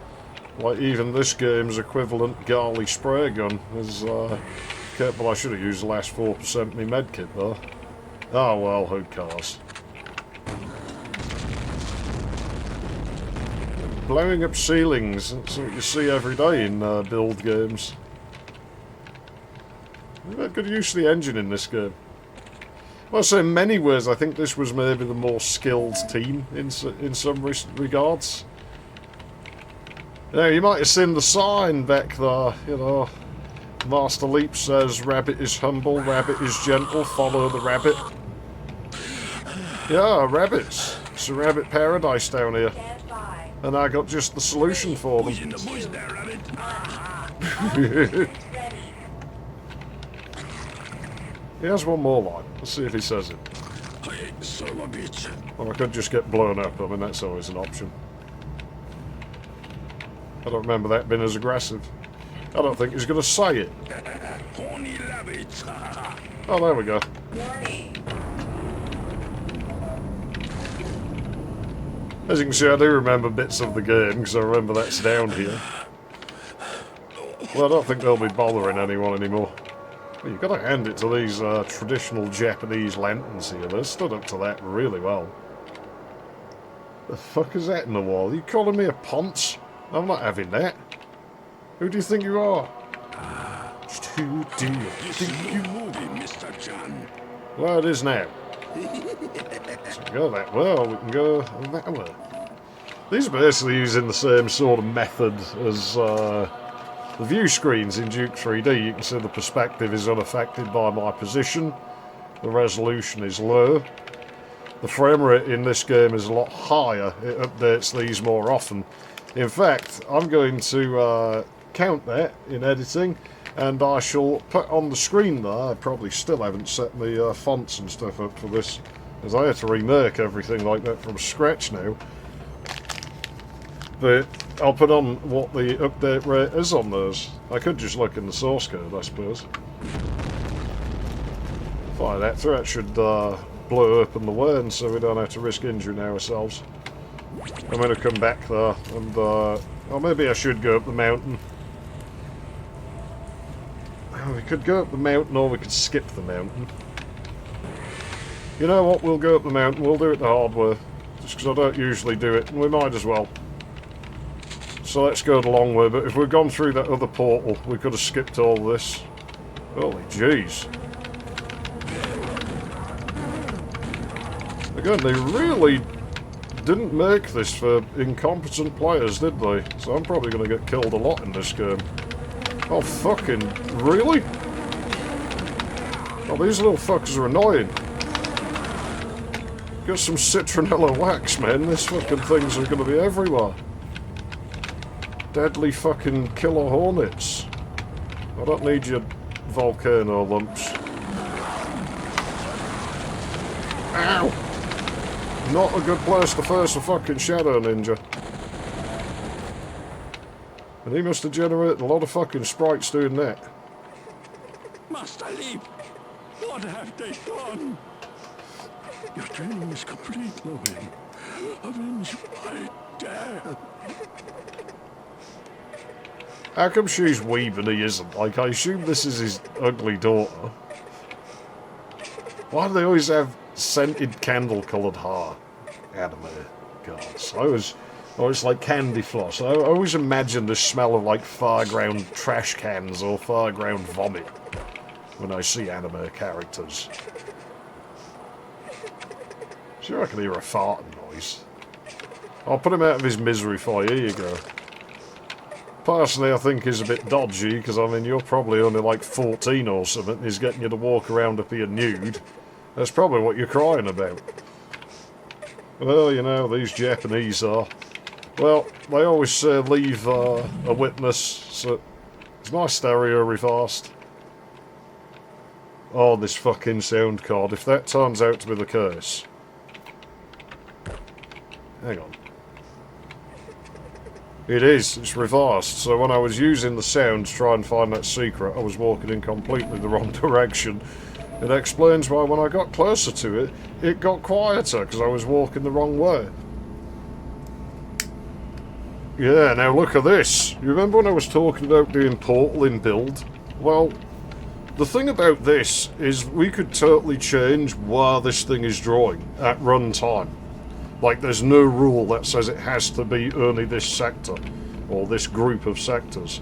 Like, even this game's equivalent Garley spray gun is capable. I should have used the last 4% of my medkit, though. Oh well, who cares? Blowing up ceilings, that's what you see every day in build games. We've had good use of the engine in this game. Well, so in many ways, I think this was maybe the more skilled team in some regards. Now, you might have seen the sign back there, you know. Master Leap says, rabbit is humble, rabbit is gentle, follow the rabbit. Yeah, rabbits. It's a rabbit paradise down here. And I got just the solution for them. In the bush there, rabbit. He has one more line. Let's see if he says it. Hey, son of a bitch. Or I could just get blown up. I mean, that's always an option. I don't remember that being as aggressive. I don't think he's going to say it. Horny rabbits. Oh, there we go. As you can see, I do remember bits of the game, because I remember that's down here. Well, I don't think they'll be bothering anyone anymore. Well, you've got to hand it to these traditional Japanese lanterns here. They've stood up to that really well. The fuck is that in the wall? You calling me a ponce? I'm not having that. Who do you think you are? Who do you This think is you... no movie, Mr. Chan. Well, it is now. So we go that way, or we can go that way. These are basically using the same sort of method as the view screens in Duke 3D. You can see the perspective is unaffected by my position. The resolution is low. The frame rate in this game is a lot higher. It updates these more often. In fact, I'm going to count that in editing, and I shall put on the screen there. I probably still haven't set the fonts and stuff up for this, as I had to remake everything like that from scratch now. But I'll put on what the update rate is on those. I could just look in the source code, I suppose. Fire that through. That should blow open the way, so we don't have to risk injuring ourselves. I'm going to come back there, and or maybe I should go up the mountain. We could go up the mountain, or we could skip the mountain. You know what? We'll go up the mountain. We'll do it the hard way, just because I don't usually do it, and we might as well. So let's go the long way, but if we'd gone through that other portal, we could have skipped all this. Holy jeez. Again, they really didn't make this for incompetent players, did they? So I'm probably going to get killed a lot in this game. Oh, fucking... really? Oh, these little fuckers are annoying. Get some citronella wax, man. These fucking things are going to be everywhere. Deadly fucking killer hornets. I don't need your volcano lumps. Ow! Not a good place to face a fucking Shadow Ninja. And he must have generated a lot of fucking sprites doing that. Master Lee, what have they done? Your training is complete, Logan. Avenge my death. How come she's weeb and he isn't? Like, I assume this is his ugly daughter. Why do they always have scented candle-coloured hair? Anime gods. I was like candy floss. I always imagine the smell of like Farground trash cans or Farground vomit when I see anime characters. Sure, I can hear a farting noise. I'll put him out of his misery for you. Here you go. Personally, I think he's a bit dodgy, because, I mean, you're probably only like 14 or something, and he's getting you to walk around up here nude. That's probably what you're crying about. Well, you know, these Japanese are... Well, they always say leave a witness, so... Is my stereo reversed? Oh, this fucking sound card. If that turns out to be the case... Hang on. It is, it's reversed, so when I was using the sound to try and find that secret, I was walking in completely the wrong direction. It explains why when I got closer to it, it got quieter, because I was walking the wrong way. Yeah, now look at this. You remember when I was talking about doing Portal in build? Well, the thing about this is we could totally change where this thing is drawing at runtime. Like, there's no rule that says it has to be only this sector, or this group of sectors.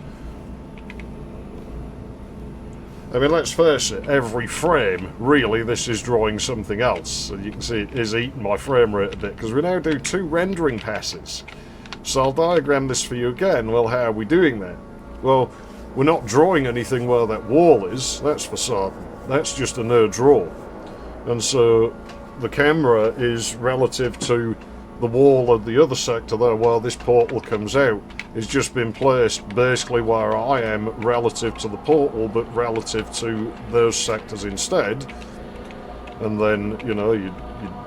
I mean, let's face it, every frame, really, this is drawing something else. And you can see it is eating my frame rate a bit, because we now do 2 rendering passes. So I'll diagram this for you again. Well, how are we doing that? Well, we're not drawing anything where that wall is, that's for certain. That's just a no draw. And so the camera is relative to the wall of the other sector there where this portal comes out. It's just been placed basically where I am relative to the portal, but relative to those sectors instead. And then, you know, you're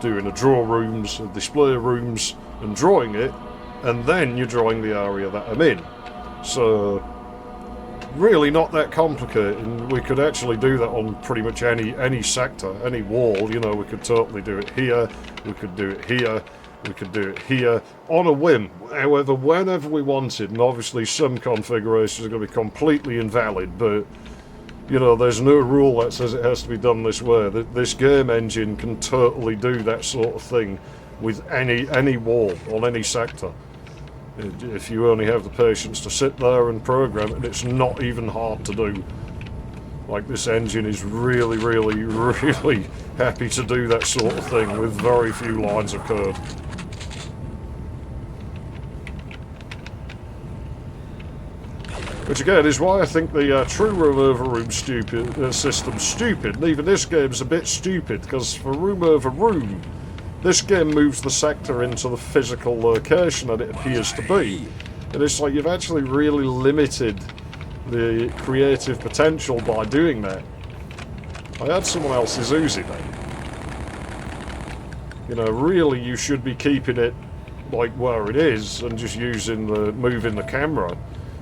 doing a draw rooms, a display rooms, and drawing it, and then you're drawing the area that I'm in. So, really not that complicated, and we could actually do that on pretty much any sector, any wall. You know, we could totally do it here, we could do it here, we could do it here, on a whim, however, whenever we wanted. And obviously some configurations are going to be completely invalid, but, You know, there's no rule that says it has to be done this way. This game engine can totally do that sort of thing with any wall on any sector. If you only have the patience to sit there and program it, it's not even hard to do. Like, this engine is really, really, really happy to do that sort of thing with very few lines of code. Which again is why I think the true room over room system's stupid, and even this game's a bit stupid, because for room over room, this game moves the sector into the physical location that it appears to be. And it's like you've actually really limited the creative potential by doing that. I had someone else's Uzi then. You know, really you should be keeping it like where it is and just moving the camera.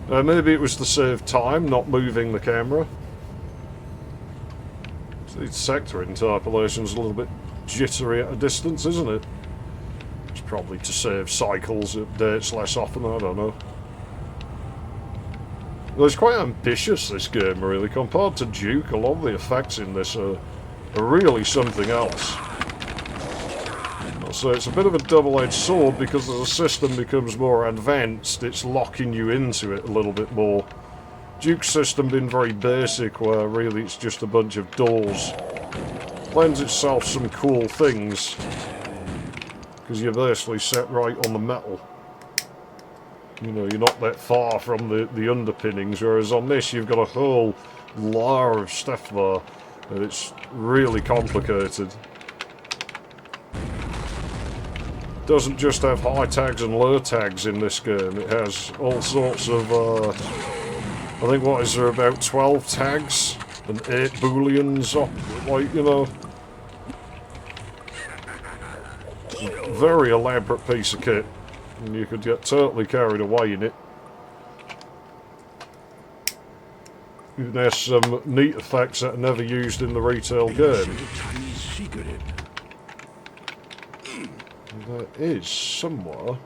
Maybe it was to save time, not moving the camera. The sector interpolation's a little bit jittery at a distance, isn't it? It's probably to save cycles, updates less often, I don't know. Well, it's quite ambitious, this game, really. Compared to Duke, a lot of the effects in this are really something else. So it's a bit of a double-edged sword, because as the system becomes more advanced, it's locking you into it a little bit more. Duke's system being very basic, where really it's just a bunch of doors. Lends itself some cool things, because you're basically set right on the metal. You know, you're not that far from the underpinnings, whereas on this you've got a whole layer of stuff there, and it's really complicated. Doesn't just have high tags and low tags in this game, it has all sorts of, I think, what is there, about 12 tags and 8 booleans, like, you know. Very elaborate piece of kit, and you could get totally carried away in it. It has some neat effects that are never used in the retail game. There is somewhere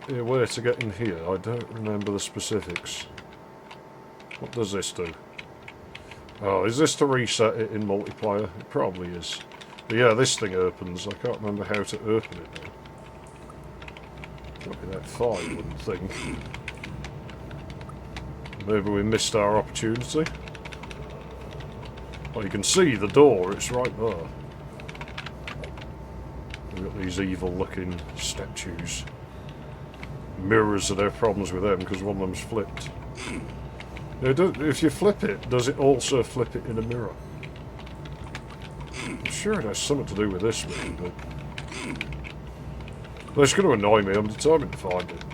a way to get in here. I don't remember the specifics. What does this do? Oh, is this to reset it in multiplayer? It probably is. But yeah, this thing opens. I can't remember how to open it now. Can't be that far, you wouldn't think. Maybe we missed our opportunity. Well, you can see the door. It's right there. We've got these evil-looking statues. Mirrors that have problems with them because one of them's flipped. If you flip it, does it also flip it in a mirror? I'm sure it has something to do with this one, but... Well, it's going to annoy me. I'm determined to find it.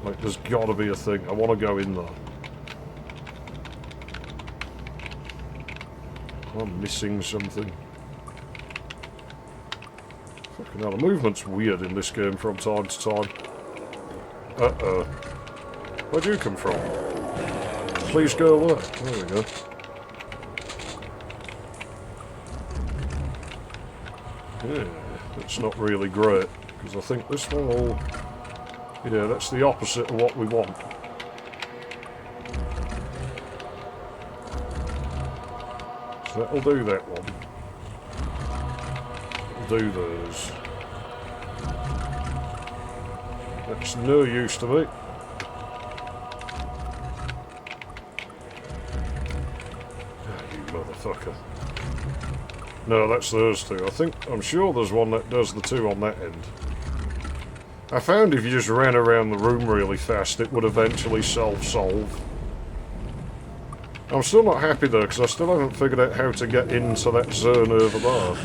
Like, there's got to be a thing. I want to go in there. I'm missing something. Fucking hell, the movement's weird in this game from time to time. Uh-oh. Where'd you come from? Please go away. There we go. Yeah, that's not really great, because I think this one will... Yeah, that's the opposite of what we want. So that'll do that one. It'll do those. That's no use to me. Ah, you motherfucker. No, that's those two. I'm sure there's one that does the two on that end. I found if you just ran around the room really fast, it would eventually self-solve. I'm still not happy though, because I still haven't figured out how to get into that zone over there.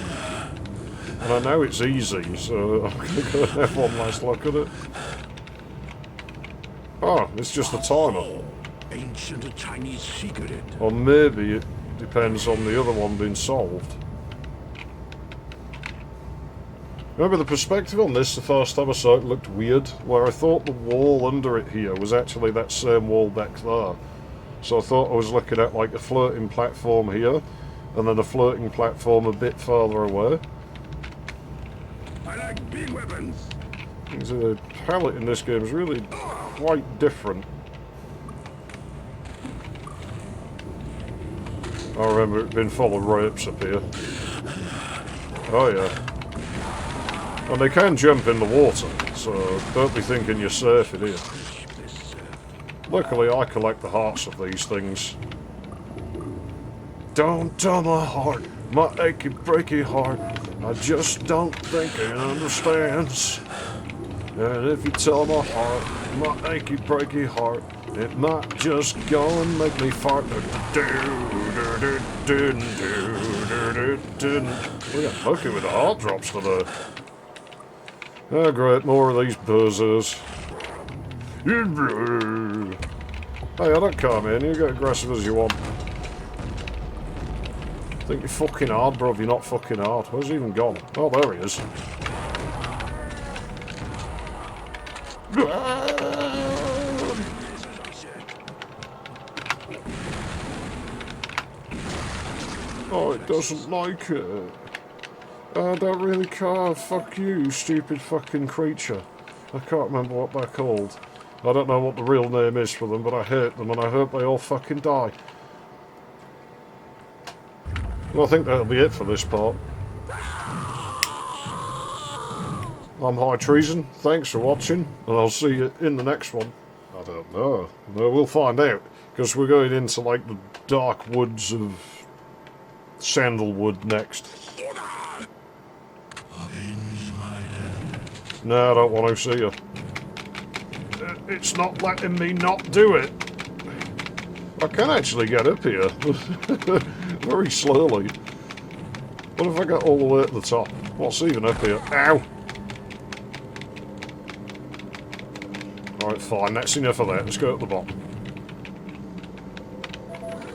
And I know it's easy, so I'm going to go and have one last look at it. Oh, it's just a timer. Ancient Chinese secret. Or maybe it depends on the other one being solved. Remember, the perspective on this, the first time I saw it, looked weird, where I thought the wall under it here was actually that same wall back there. So I thought I was looking at like a floating platform here, and then a floating platform a bit further away. I like big weapons. The palette in this game is really quite different. I remember it being full of rapes up here. Oh yeah. And they can jump in the water, so don't be thinking you're safe in here. Luckily I collect the hearts of these things. Don't tell my heart, my achy breaky heart, I just don't think it understands. And if you tell my heart, my achy breaky heart, it might just go and make me fart. We got lucky with the heart drops today. Oh great, more of these buzzers. Hey, I don't come in, you get aggressive as you want. Think you're fucking hard, bruv, you're not fucking hard. Where's he even gone? Oh, there he is. Oh, it doesn't like it. I don't really care. Fuck you, stupid fucking creature. I can't remember what they're called. I don't know what the real name is for them, but I hate them and I hope they all fucking die. Well, I think that'll be it for this part. I'm High Treason, thanks for watching, and I'll see you in the next one. I don't know. Well, we'll find out, because we're going into, like, the dark woods of Sandalwood next. No, I don't want to see you. It's not letting me not do it. I can actually get up here. Very slowly. What if I get all the way at the top? What's even up here? Ow! Alright, fine. That's enough of that. Let's go at the bottom.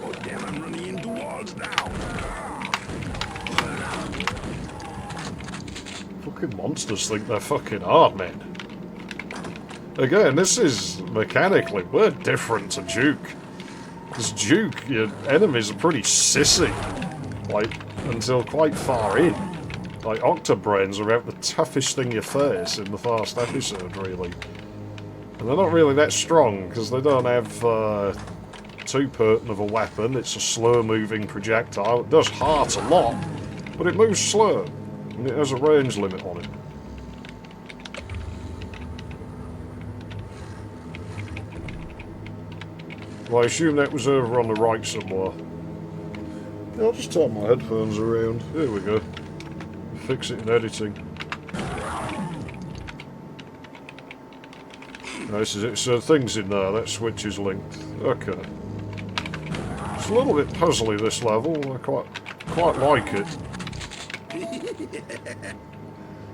Oh damn, I'm running into walls now. Fucking monsters think they're fucking hard, man. Again, this is mechanically, we're different to Duke. Because Duke, your enemies are pretty sissy. Like, until quite far in. Like, Octobrains are about the toughest thing you face in the first episode, really. And they're not really that strong, because they don't have too potent of a weapon. It's a slow-moving projectile. It does hurt a lot, but it moves slow. And it has a range limit on it. Well, I assume that was over on the right somewhere. Yeah, I'll just turn my headphones around. There we go. Fix it in editing. No, this is it. So things in there, that switch is linked. Okay. It's a little bit puzzly, this level. I quite like it.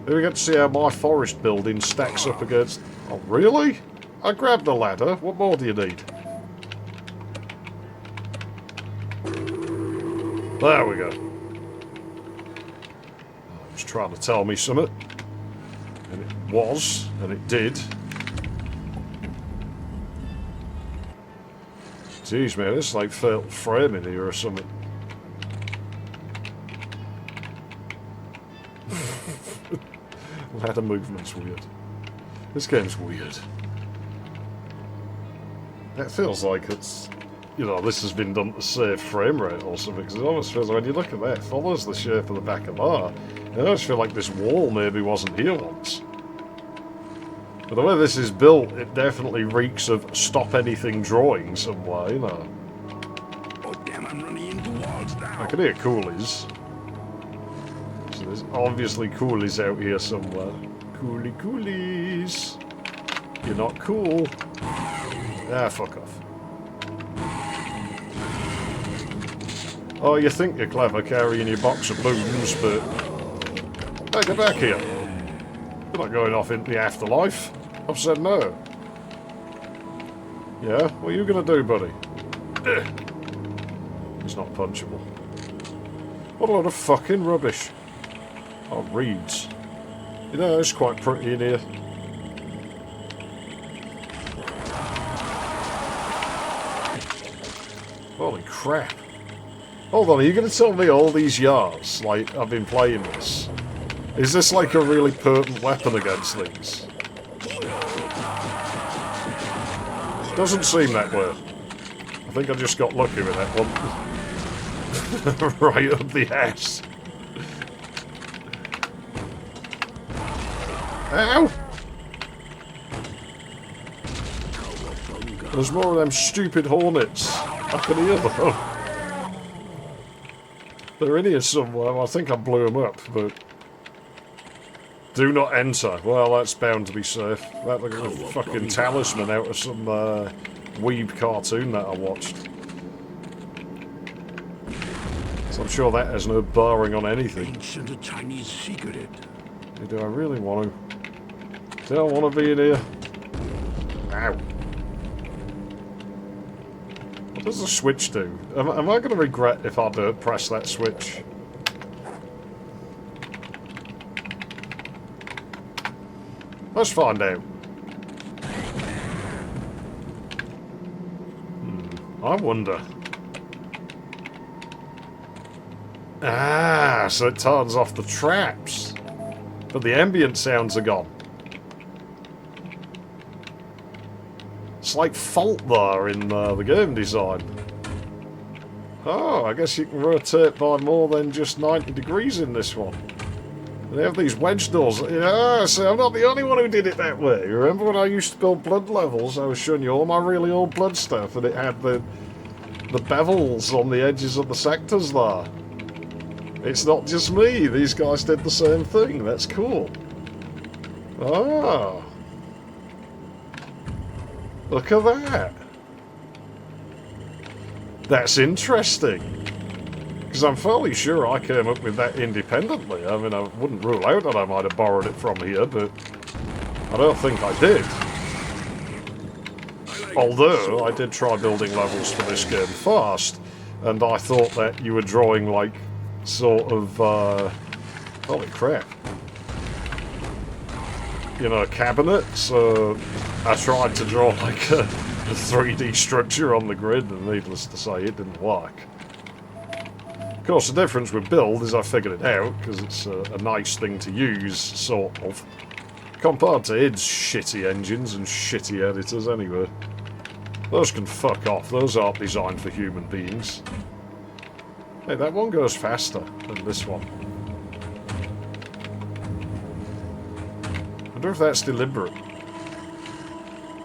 Here we get to see how my forest building stacks up against... Oh, really? I grabbed the ladder. What more do you need? There we go. It was trying to tell me something. And it was, and it did. Jeez, man, it's like failed framing here or something. Ladder movement's weird. This game's weird. It feels like it's... You know, this has been done to save frame rate or something, because it almost feels like, when you look at that, it follows the shape of the back of bar. I almost feel like this wall maybe wasn't here once. But the way this is built, it definitely reeks of stop anything drawing somewhere, you know. Oh damn, I'm running into walls now. I can hear coolies. So there's obviously coolies out here somewhere. Coolies. You're not cool. Ah, fuck off. Oh, you think you're clever carrying your box of booms, but... Hey, get back here. You're not going off into the afterlife. I've said no. Yeah? What are you going to do, buddy? He's not punchable. What a load of fucking rubbish. Oh, reeds. You know, it's quite pretty in here. Holy crap. Hold on, are you going to tell me all these yards, like, I've been playing this? Is this like a really potent weapon against these? Doesn't seem that way. I think I just got lucky with that one. right up the ass. Ow! There's more of them stupid hornets. I can hear them. They're in here somewhere. I think I blew them up, but... Do not enter. Well, that's bound to be safe. That looks like a fucking talisman out of some weeb cartoon that I watched. So I'm sure that has no bearing on anything. Ancient Chinese secret. Do I really want to? Do I want to be in here? Ow. What does the switch do? Am I going to regret if I do press that switch? Let's find out. I wonder. Ah, so it turns off the traps. But the ambient sounds are gone. It's like fault there in the game design. Oh, I guess you can rotate by more than just 90 degrees in this one. They have these wedge doors. Yeah, so I'm not the only one who did it that way. Remember when I used to build blood levels? I was showing you all my really old blood stuff, and it had the bevels on the edges of the sectors there. It's not just me. These guys did the same thing. That's cool. Ah. Look at that. That's interesting. Because I'm fairly sure I came up with that independently. I mean, I wouldn't rule out that I might have borrowed it from here, but I don't think I did. Although, I did try building levels for this game first, and I thought that you were drawing, like, sort of, holy crap. You know, a cabinet, so I tried to draw, like, a 3D structure on the grid, and needless to say, it didn't work. Of course, the difference with build is I figured it out, because it's a nice thing to use, sort of. Compared to id's shitty engines and shitty editors, anyway. Those can fuck off. Those aren't designed for human beings. Hey, that one goes faster than this one. I wonder if that's deliberate.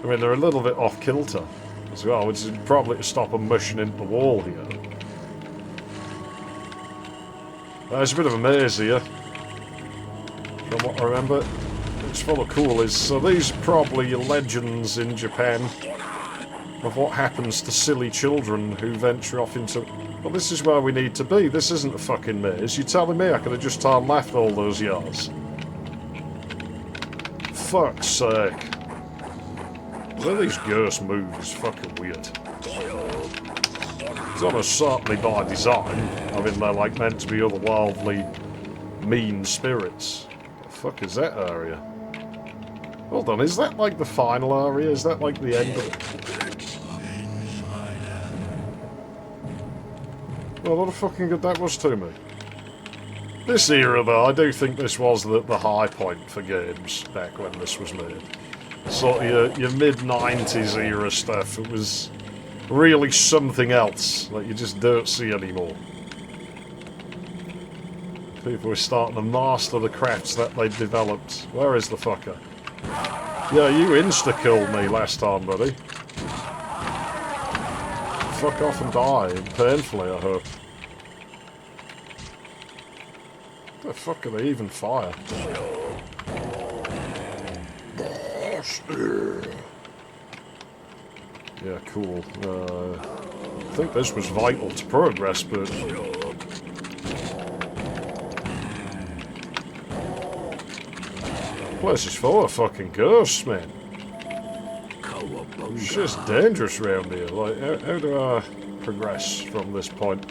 I mean, they're a little bit off kilter as well, which is probably to stop them mushing into the wall here. There's a bit of a maze here, from what I remember. It's full of coolies. So these are probably legends in Japan of what happens to silly children who venture off into... Well, this is where we need to be. This isn't a fucking maze. You're telling me I could have just turned left all those yards? Fuck's sake. The way these ghosts move is fucking weird. It's almost certainly by design. I mean, they're like meant to be otherworldly mean spirits. What the fuck is that area? Hold on, is that like the final area? Is that like the end of it? Well, what a fucking good that was to me. This era, though, I do think this was the high point for games back when this was made. Sort of your mid-90s era stuff. It was really something else that you just don't see anymore. People were starting to master the crafts that they developed. Where is the fucker? Yeah, you insta-killed me last time, buddy. Fuck off and die, painfully, I hope. What the fuck are they even fire? Yeah, cool. I think this was vital to progress, but... The place is full of fucking ghosts, man. It's just dangerous around here. Like, how do I progress from this point?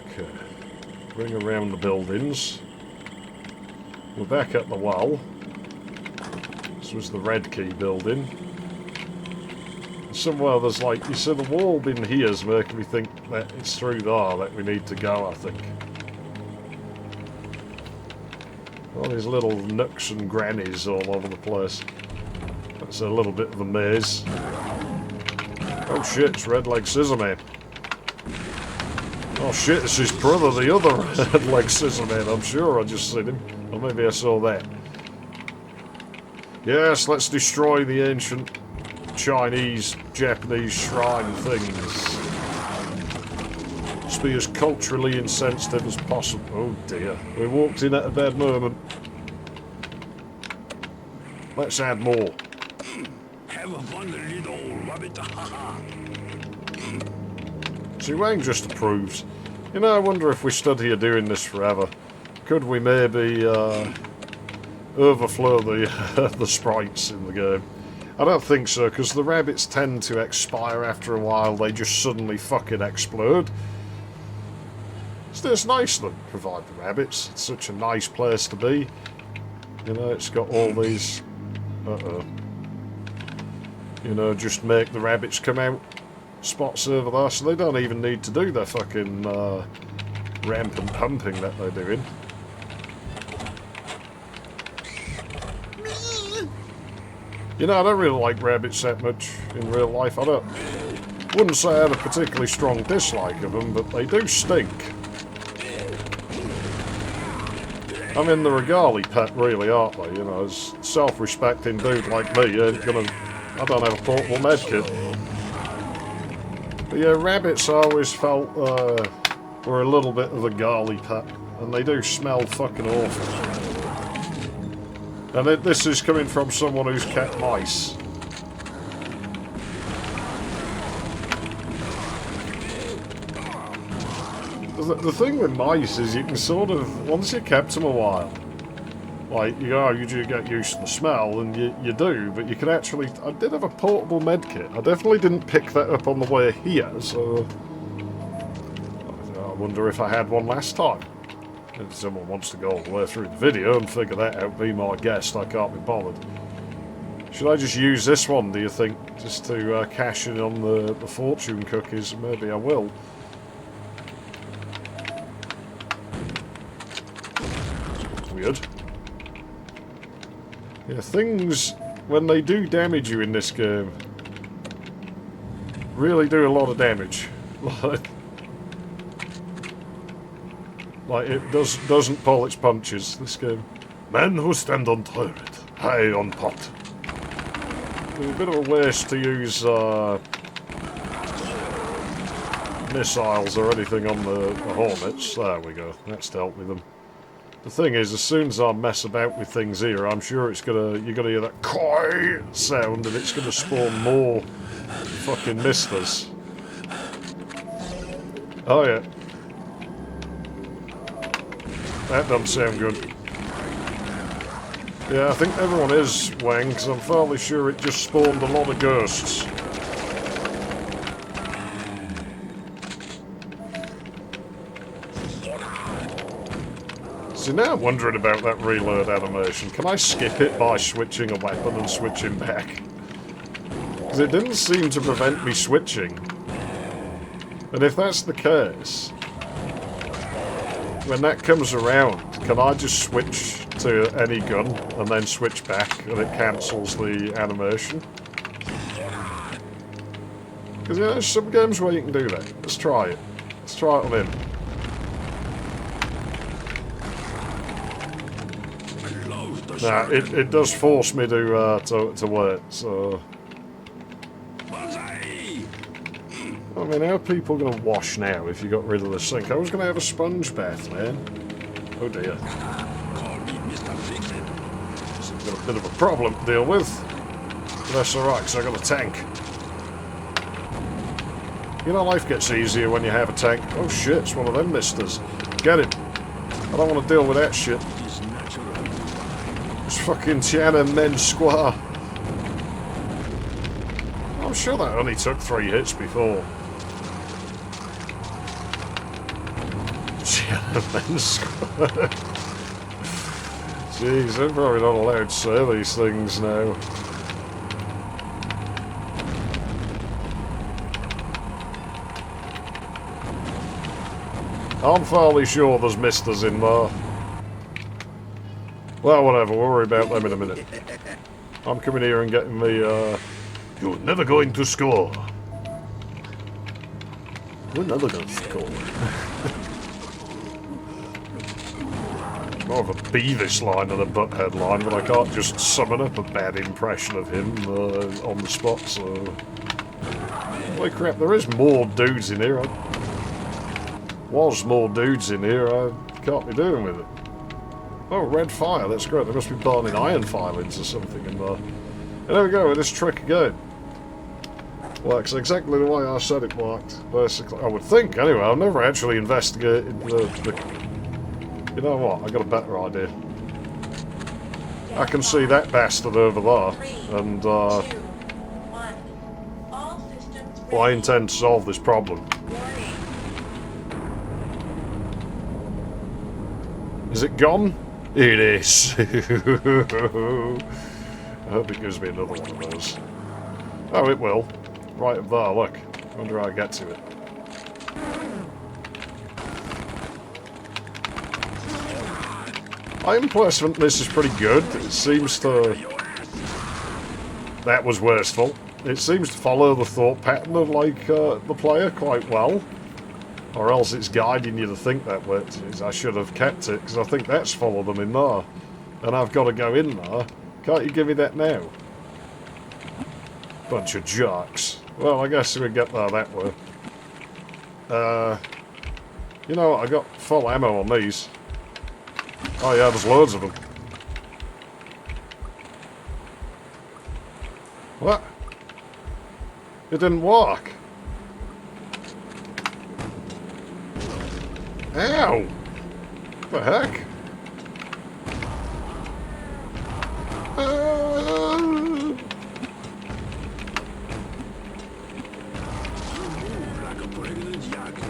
Okay. Ring around the buildings. We're back at the well. This was the Red Key building. Somewhere there's like, you see the wall in here is making me think that it's through there that we need to go, I think. All these little nooks and grannies all over the place. That's a little bit of a maze. Oh shit, it's Red Leg Scissorman. Oh shit, it's his brother, the other Red Leg Scissorman. I'm sure I just seen him. Or maybe I saw that. Yes, let's destroy the ancient Chinese, Japanese shrine things. Let's be as culturally insensitive as possible. Oh dear, we walked in at a bad moment. Let's add more. Have a fun, little rabbit. See, Wang just approves. You know, I wonder if we stood here doing this forever, could we maybe overflow the the sprites in the game? I don't think so, because the rabbits tend to expire after a while. They just suddenly fucking explode. It's nice that provide the rabbits. It's such a nice place to be. You know, it's got all these... You know, just make the rabbits come out spots over there, so they don't even need to do their fucking rampant humping that they're doing. You know, I don't really like rabbits that much in real life. Wouldn't say I had a particularly strong dislike of them, but they do stink. I mean, they're a garly pet, really, aren't they? You know, as self-respecting dude like me, ain't gonna... I don't have a portable medkit. But yeah, rabbits I always felt were a little bit of a garly pet, and they do smell fucking awful. And this is coming from someone who's kept mice. The thing with mice is you can sort of, once you kept them a while, like, you do get used to the smell, and you do, but you can actually... I did have a portable medkit. I definitely didn't pick that up on the way here, so... I wonder if I had one last time. If someone wants to go all the way through the video and figure that out, be my guest, I can't be bothered. Should I just use this one, do you think? Just to cash in on the fortune cookies? Maybe I will. Weird. Yeah, things, when they do damage you in this game, really do a lot of damage. Like it doesn't pull its punches, this game. Men who stand on turret, high on pot. It's a bit of a waste to use missiles or anything on the Hornets. There we go, that's dealt with them. The thing is, as soon as I mess about with things here, I'm sure it's you're gonna hear that koi sound, and it's gonna spawn more fucking misters. Oh yeah. That doesn't sound good. Yeah, I think everyone is Wang, because I'm fairly sure it just spawned a lot of ghosts. See, now I'm wondering about that reload animation. Can I skip it by switching a weapon and switching back? Because it didn't seem to prevent me switching. And if that's the case, when that comes around, can I just switch to any gun and then switch back and it cancels the animation? Because, you know, there's some games where you can do that. Let's try it. Let's try it on him. Nah, it does force me to wait, so... I mean, how are people going to wash now if you got rid of the sink? I was going to have a sponge bath, man. Oh dear. Got a bit of a problem to deal with. But that's alright, because I got a tank. You know, life gets easier when you have a tank. Oh shit, it's one of them misters. Get him. I don't want to deal with that shit. It's fucking Tiananmen Square. I'm sure that only took 3 hits before. Tiananmen Square. Jeez, I'm probably not allowed to say these things now. I'm fairly sure there's misters in there. Well, whatever, we'll worry about them in a minute. I'm coming here and getting the, You're never going to score. We're never gonna score. More of a Beavis line than a Butthead line, but I can't just summon up a bad impression of him on the spot, so... Holy crap, there is more dudes in here. Was more dudes in here, I can't be doing with it. Oh, red fire, that's great. They must be burning iron filings or something in there. And there we go with this trick again. Works exactly the way I said it worked, basically. I would think, anyway. I've never actually investigated the... You know what? I got a better idea. I can see that bastard over there, and well, I intend to solve this problem. Is it gone? It is. I hope it gives me another one of those. Oh, it will. Right up there, look. I wonder how I get to it. Iron placement, this is pretty good. It seems to... That was wasteful. It seems to follow the thought pattern of, like, the player quite well. Or else it's guiding you to think that way. I should have kept it, because I think that's follow them in there. And I've got to go in there. Can't you give me that now? Bunch of jerks. Well, I guess we get there that way. You know what? I got full ammo on these. Oh yeah, there's loads of them. What? It didn't work. Ow! What the heck?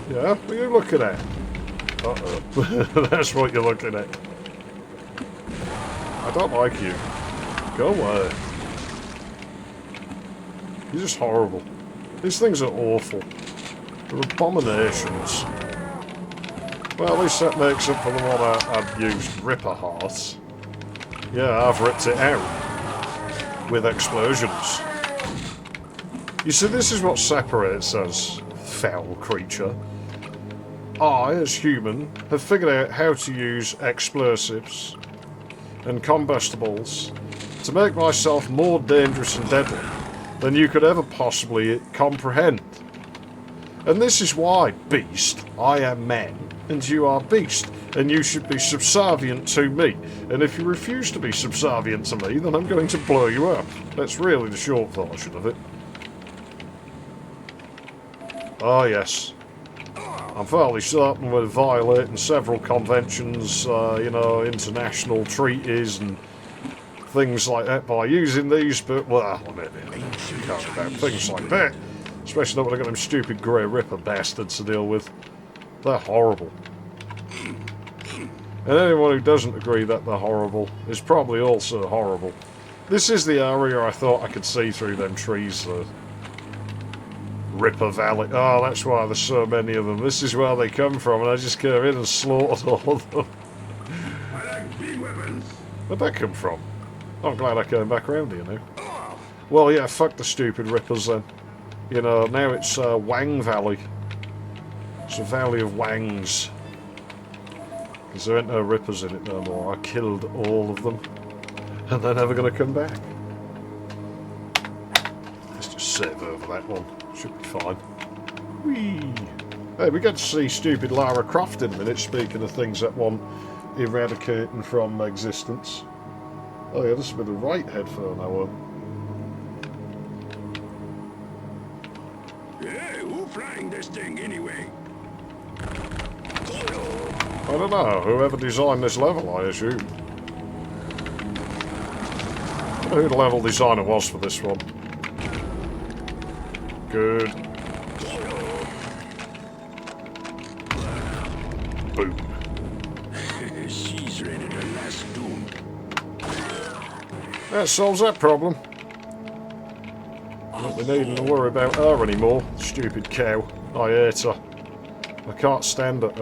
Yeah, what are you looking at? Uh-oh. That's what you're looking at. I don't like you. Go away. You're just horrible. These things are awful. They're abominations. Well, at least that makes up for the one I've used Ripper Hearts. Yeah, I've ripped it out. With explosions. You see, this is what separates us, foul creature. I, as human, have figured out how to use explosives and combustibles to make myself more dangerous and deadly than you could ever possibly comprehend. And this is why, beast, I am man, and you are beast, and you should be subservient to me. And if you refuse to be subservient to me, then I'm going to blow you up. That's really the short version of it. Oh yes. I'm fairly certain we're violating several conventions, you know, international treaties and things like that by using these, but, well, I mean, you can't about things like that. Especially when I've got them stupid Grey Ripper bastards to deal with. They're horrible. And anyone who doesn't agree that they're horrible is probably also horrible. This is the area I thought I could see through them trees, though. Ripper Valley. Oh, that's why there's so many of them. This is where they come from, and I just came in and slaughtered all of them. I like big weapons. Where'd that come from? I'm glad I came back around here now. Well, yeah, fuck the stupid Rippers then. You know, now it's Wang Valley. It's a valley of Wangs. Because there ain't no Rippers in it no more. I killed all of them. And they're never going to come back. Let's just save over that one. Should be fine. Whee! Hey, we get to see stupid Lara Croft in a minute, speaking of things that want eradicating from existence. Oh yeah, this will be the right headphone I want. Hey, who flying this thing anyway? I don't know, whoever designed this level, I assume. I don't know who the level designer was for this one. Good. Boom. She's ready to last doom. That solves that problem. Not needing to worry about her anymore. Stupid cow. I hate her. I can't stand her.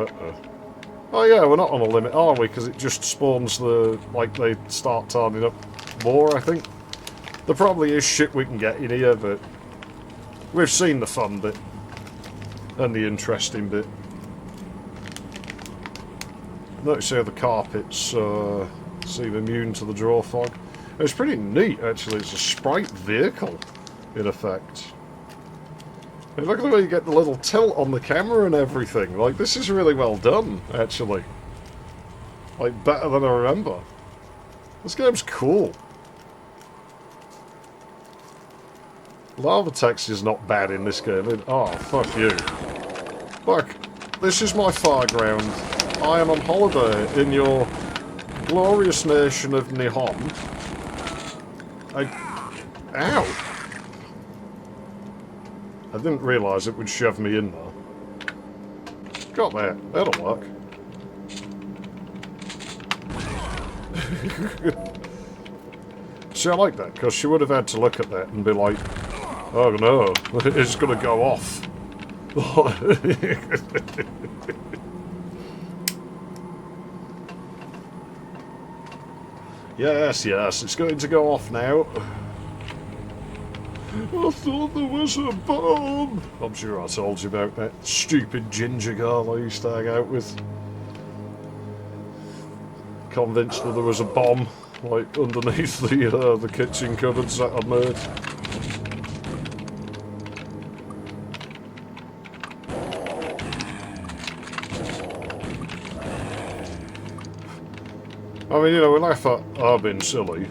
Oh yeah, we're not on a limit, are we? Because it just spawns the... like, they start turning up more, I think. There probably is shit we can get in here, but... we've seen the fun bit. And the interesting bit. Notice how the carpets seem immune to the draw fog. It's pretty neat, actually. It's a sprite vehicle, in effect. And look at the way you get the little tilt on the camera and everything. Like, this is really well done, actually. Like, better than I remember. This game's cool. Lava texture's not bad in this game. Oh, fuck you. Look, this is my fireground. I am on holiday in your glorious nation of Nihon. Ow! I didn't realise it would shove me in there. Got that. That'll work. See, I like that, because she would have had to look at that and be like, oh no, it's going to go off. Yes, yes, it's going to go off now. I thought there was a bomb. I'm sure I told you about that stupid ginger girl I used to hang out with. Convinced that there was a bomb, like, underneath the kitchen cupboards that I'd made. I mean, you know, we laugh at our being silly.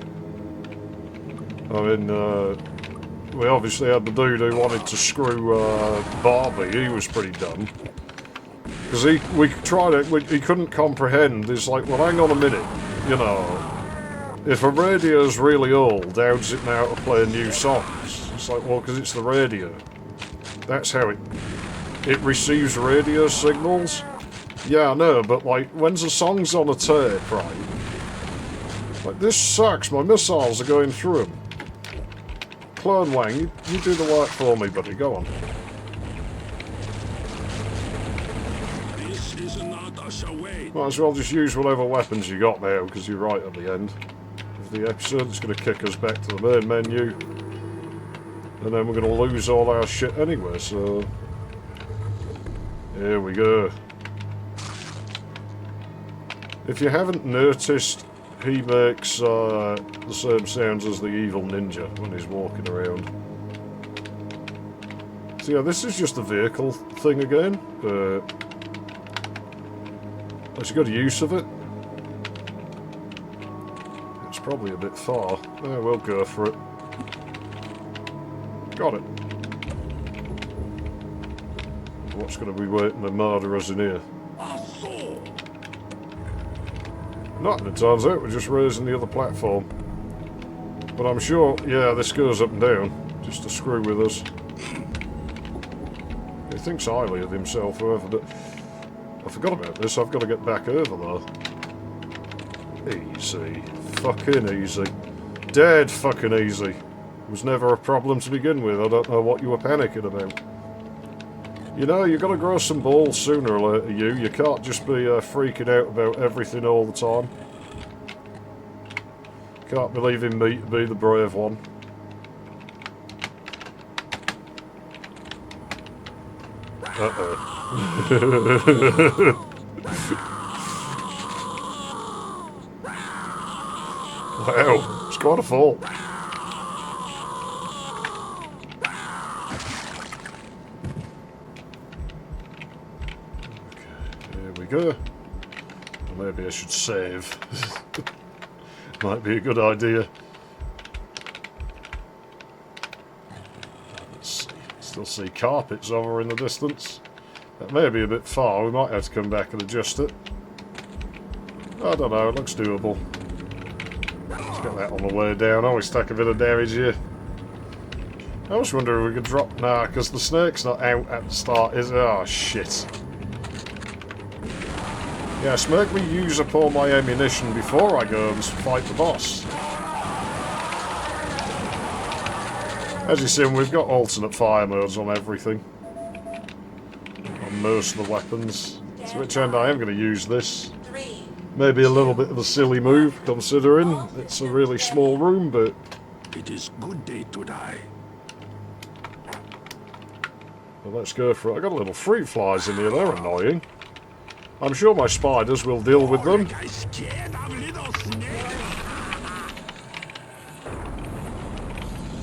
I mean, we obviously had the dude who wanted to screw Barbie. He was pretty dumb. Because we tried it, he couldn't comprehend. He's like, well, hang on a minute, you know. If a radio's really old, how does it know how to play new songs? It's like, well, because it's the radio. That's how it receives radio signals. Yeah, I know, but like, when's a song's on a tape, right? Like, this sucks, my missiles are going through them. Clone Wang, you do the work for me, buddy, go on. This is not a way. Might as well just use whatever weapons you got now, because you're right at the end of the episode. It's going to kick us back to the main menu. And then we're going to lose all our shit anyway, so... Here we go. If you haven't noticed, he makes the same sounds as the evil ninja when he's walking around. So yeah, this is just a vehicle thing again, but it's a good use of it. It's probably a bit far. Yeah, we'll go for it. Got it. What's going to be waiting to murder us in here? Nothing, it turns out. We're just raising the other platform. But I'm sure, yeah, this goes up and down, just to screw with us. He thinks highly of himself, whoever, but I forgot about this. I've got to get back over there. Easy. Fucking easy. Dead fucking easy. It was never a problem to begin with. I don't know what you were panicking about. You know, you've got to grow some balls sooner or later, you. You can't just be freaking out about everything all the time. Can't be leaving me to be the brave one. Uh-oh. Wow, it's quite a fall. Go. Well, maybe I should save. Might be a good idea. Let's see. Still see carpets over in the distance. That may be a bit far. We might have to come back and adjust it. I don't know. It looks doable. Let's get that on the way down. Always take a bit of damage here. I was wondering if we could drop... Nah, because the snake's not out at the start, is it? Oh, shit. Yes, make me use up all my ammunition before I go and fight the boss. As you see, we've got alternate fire modes on everything. On most of the weapons. To which end I am going to use this. Maybe a little bit of a silly move, considering it's a really small room, but... It is good day to die. Well, let's go for it. I got a little fruit flies in here. They're annoying. I'm sure my spiders will deal with them. Like I scared of little snake.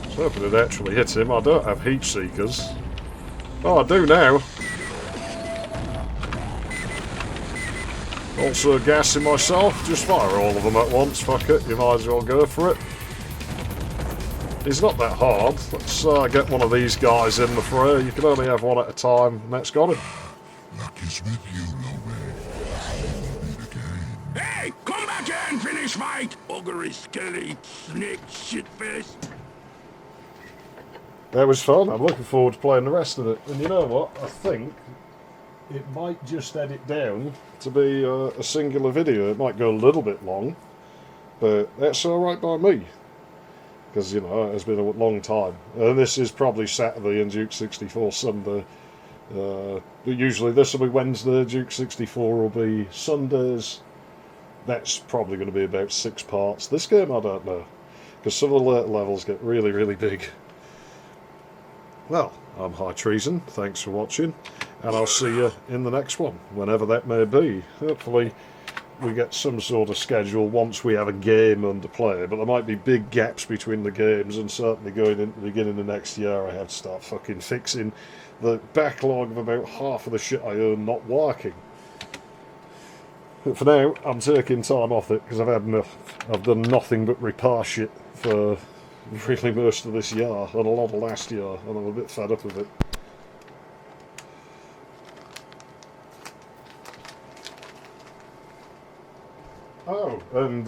I was hoping it actually hit him. I don't have heat seekers. Oh, I do now. Also gassing myself. Just fire all of them at once. Fuck it. You might as well go for it. He's not that hard. Let's get one of these guys in the fray. You can only have one at a time, and that's got him. Luck is with you, Lowe. Hey, come back here and finish fight, ogre skelly snake shitface. That was fun. I'm looking forward to playing the rest of it. And you know what? I think it might just edit down to be a singular video. It might go a little bit long, but that's alright by me. Because, you know, it's been a long time. And this is probably Saturday and Duke 64 Sunday. But usually this will be Wednesday, Duke 64 will be Sundays. That's probably going to be about 6 parts. This game, I don't know. Because some of the later levels get really, really big. Well, I'm High Treason. Thanks for watching. And I'll see you in the next one, whenever that may be. Hopefully we get some sort of schedule once we have a game under play, but there might be big gaps between the games, and certainly going into the beginning of next year I have to start fucking fixing the backlog of about half of the shit I own not working. But for now, I'm taking time off it because I've had enough. I've done nothing but repair shit for really most of this year and a lot of last year, and I'm a bit fed up with it. Oh, and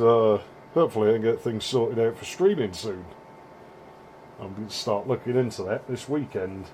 hopefully I can get things sorted out for streaming soon. I'm going to start looking into that this weekend.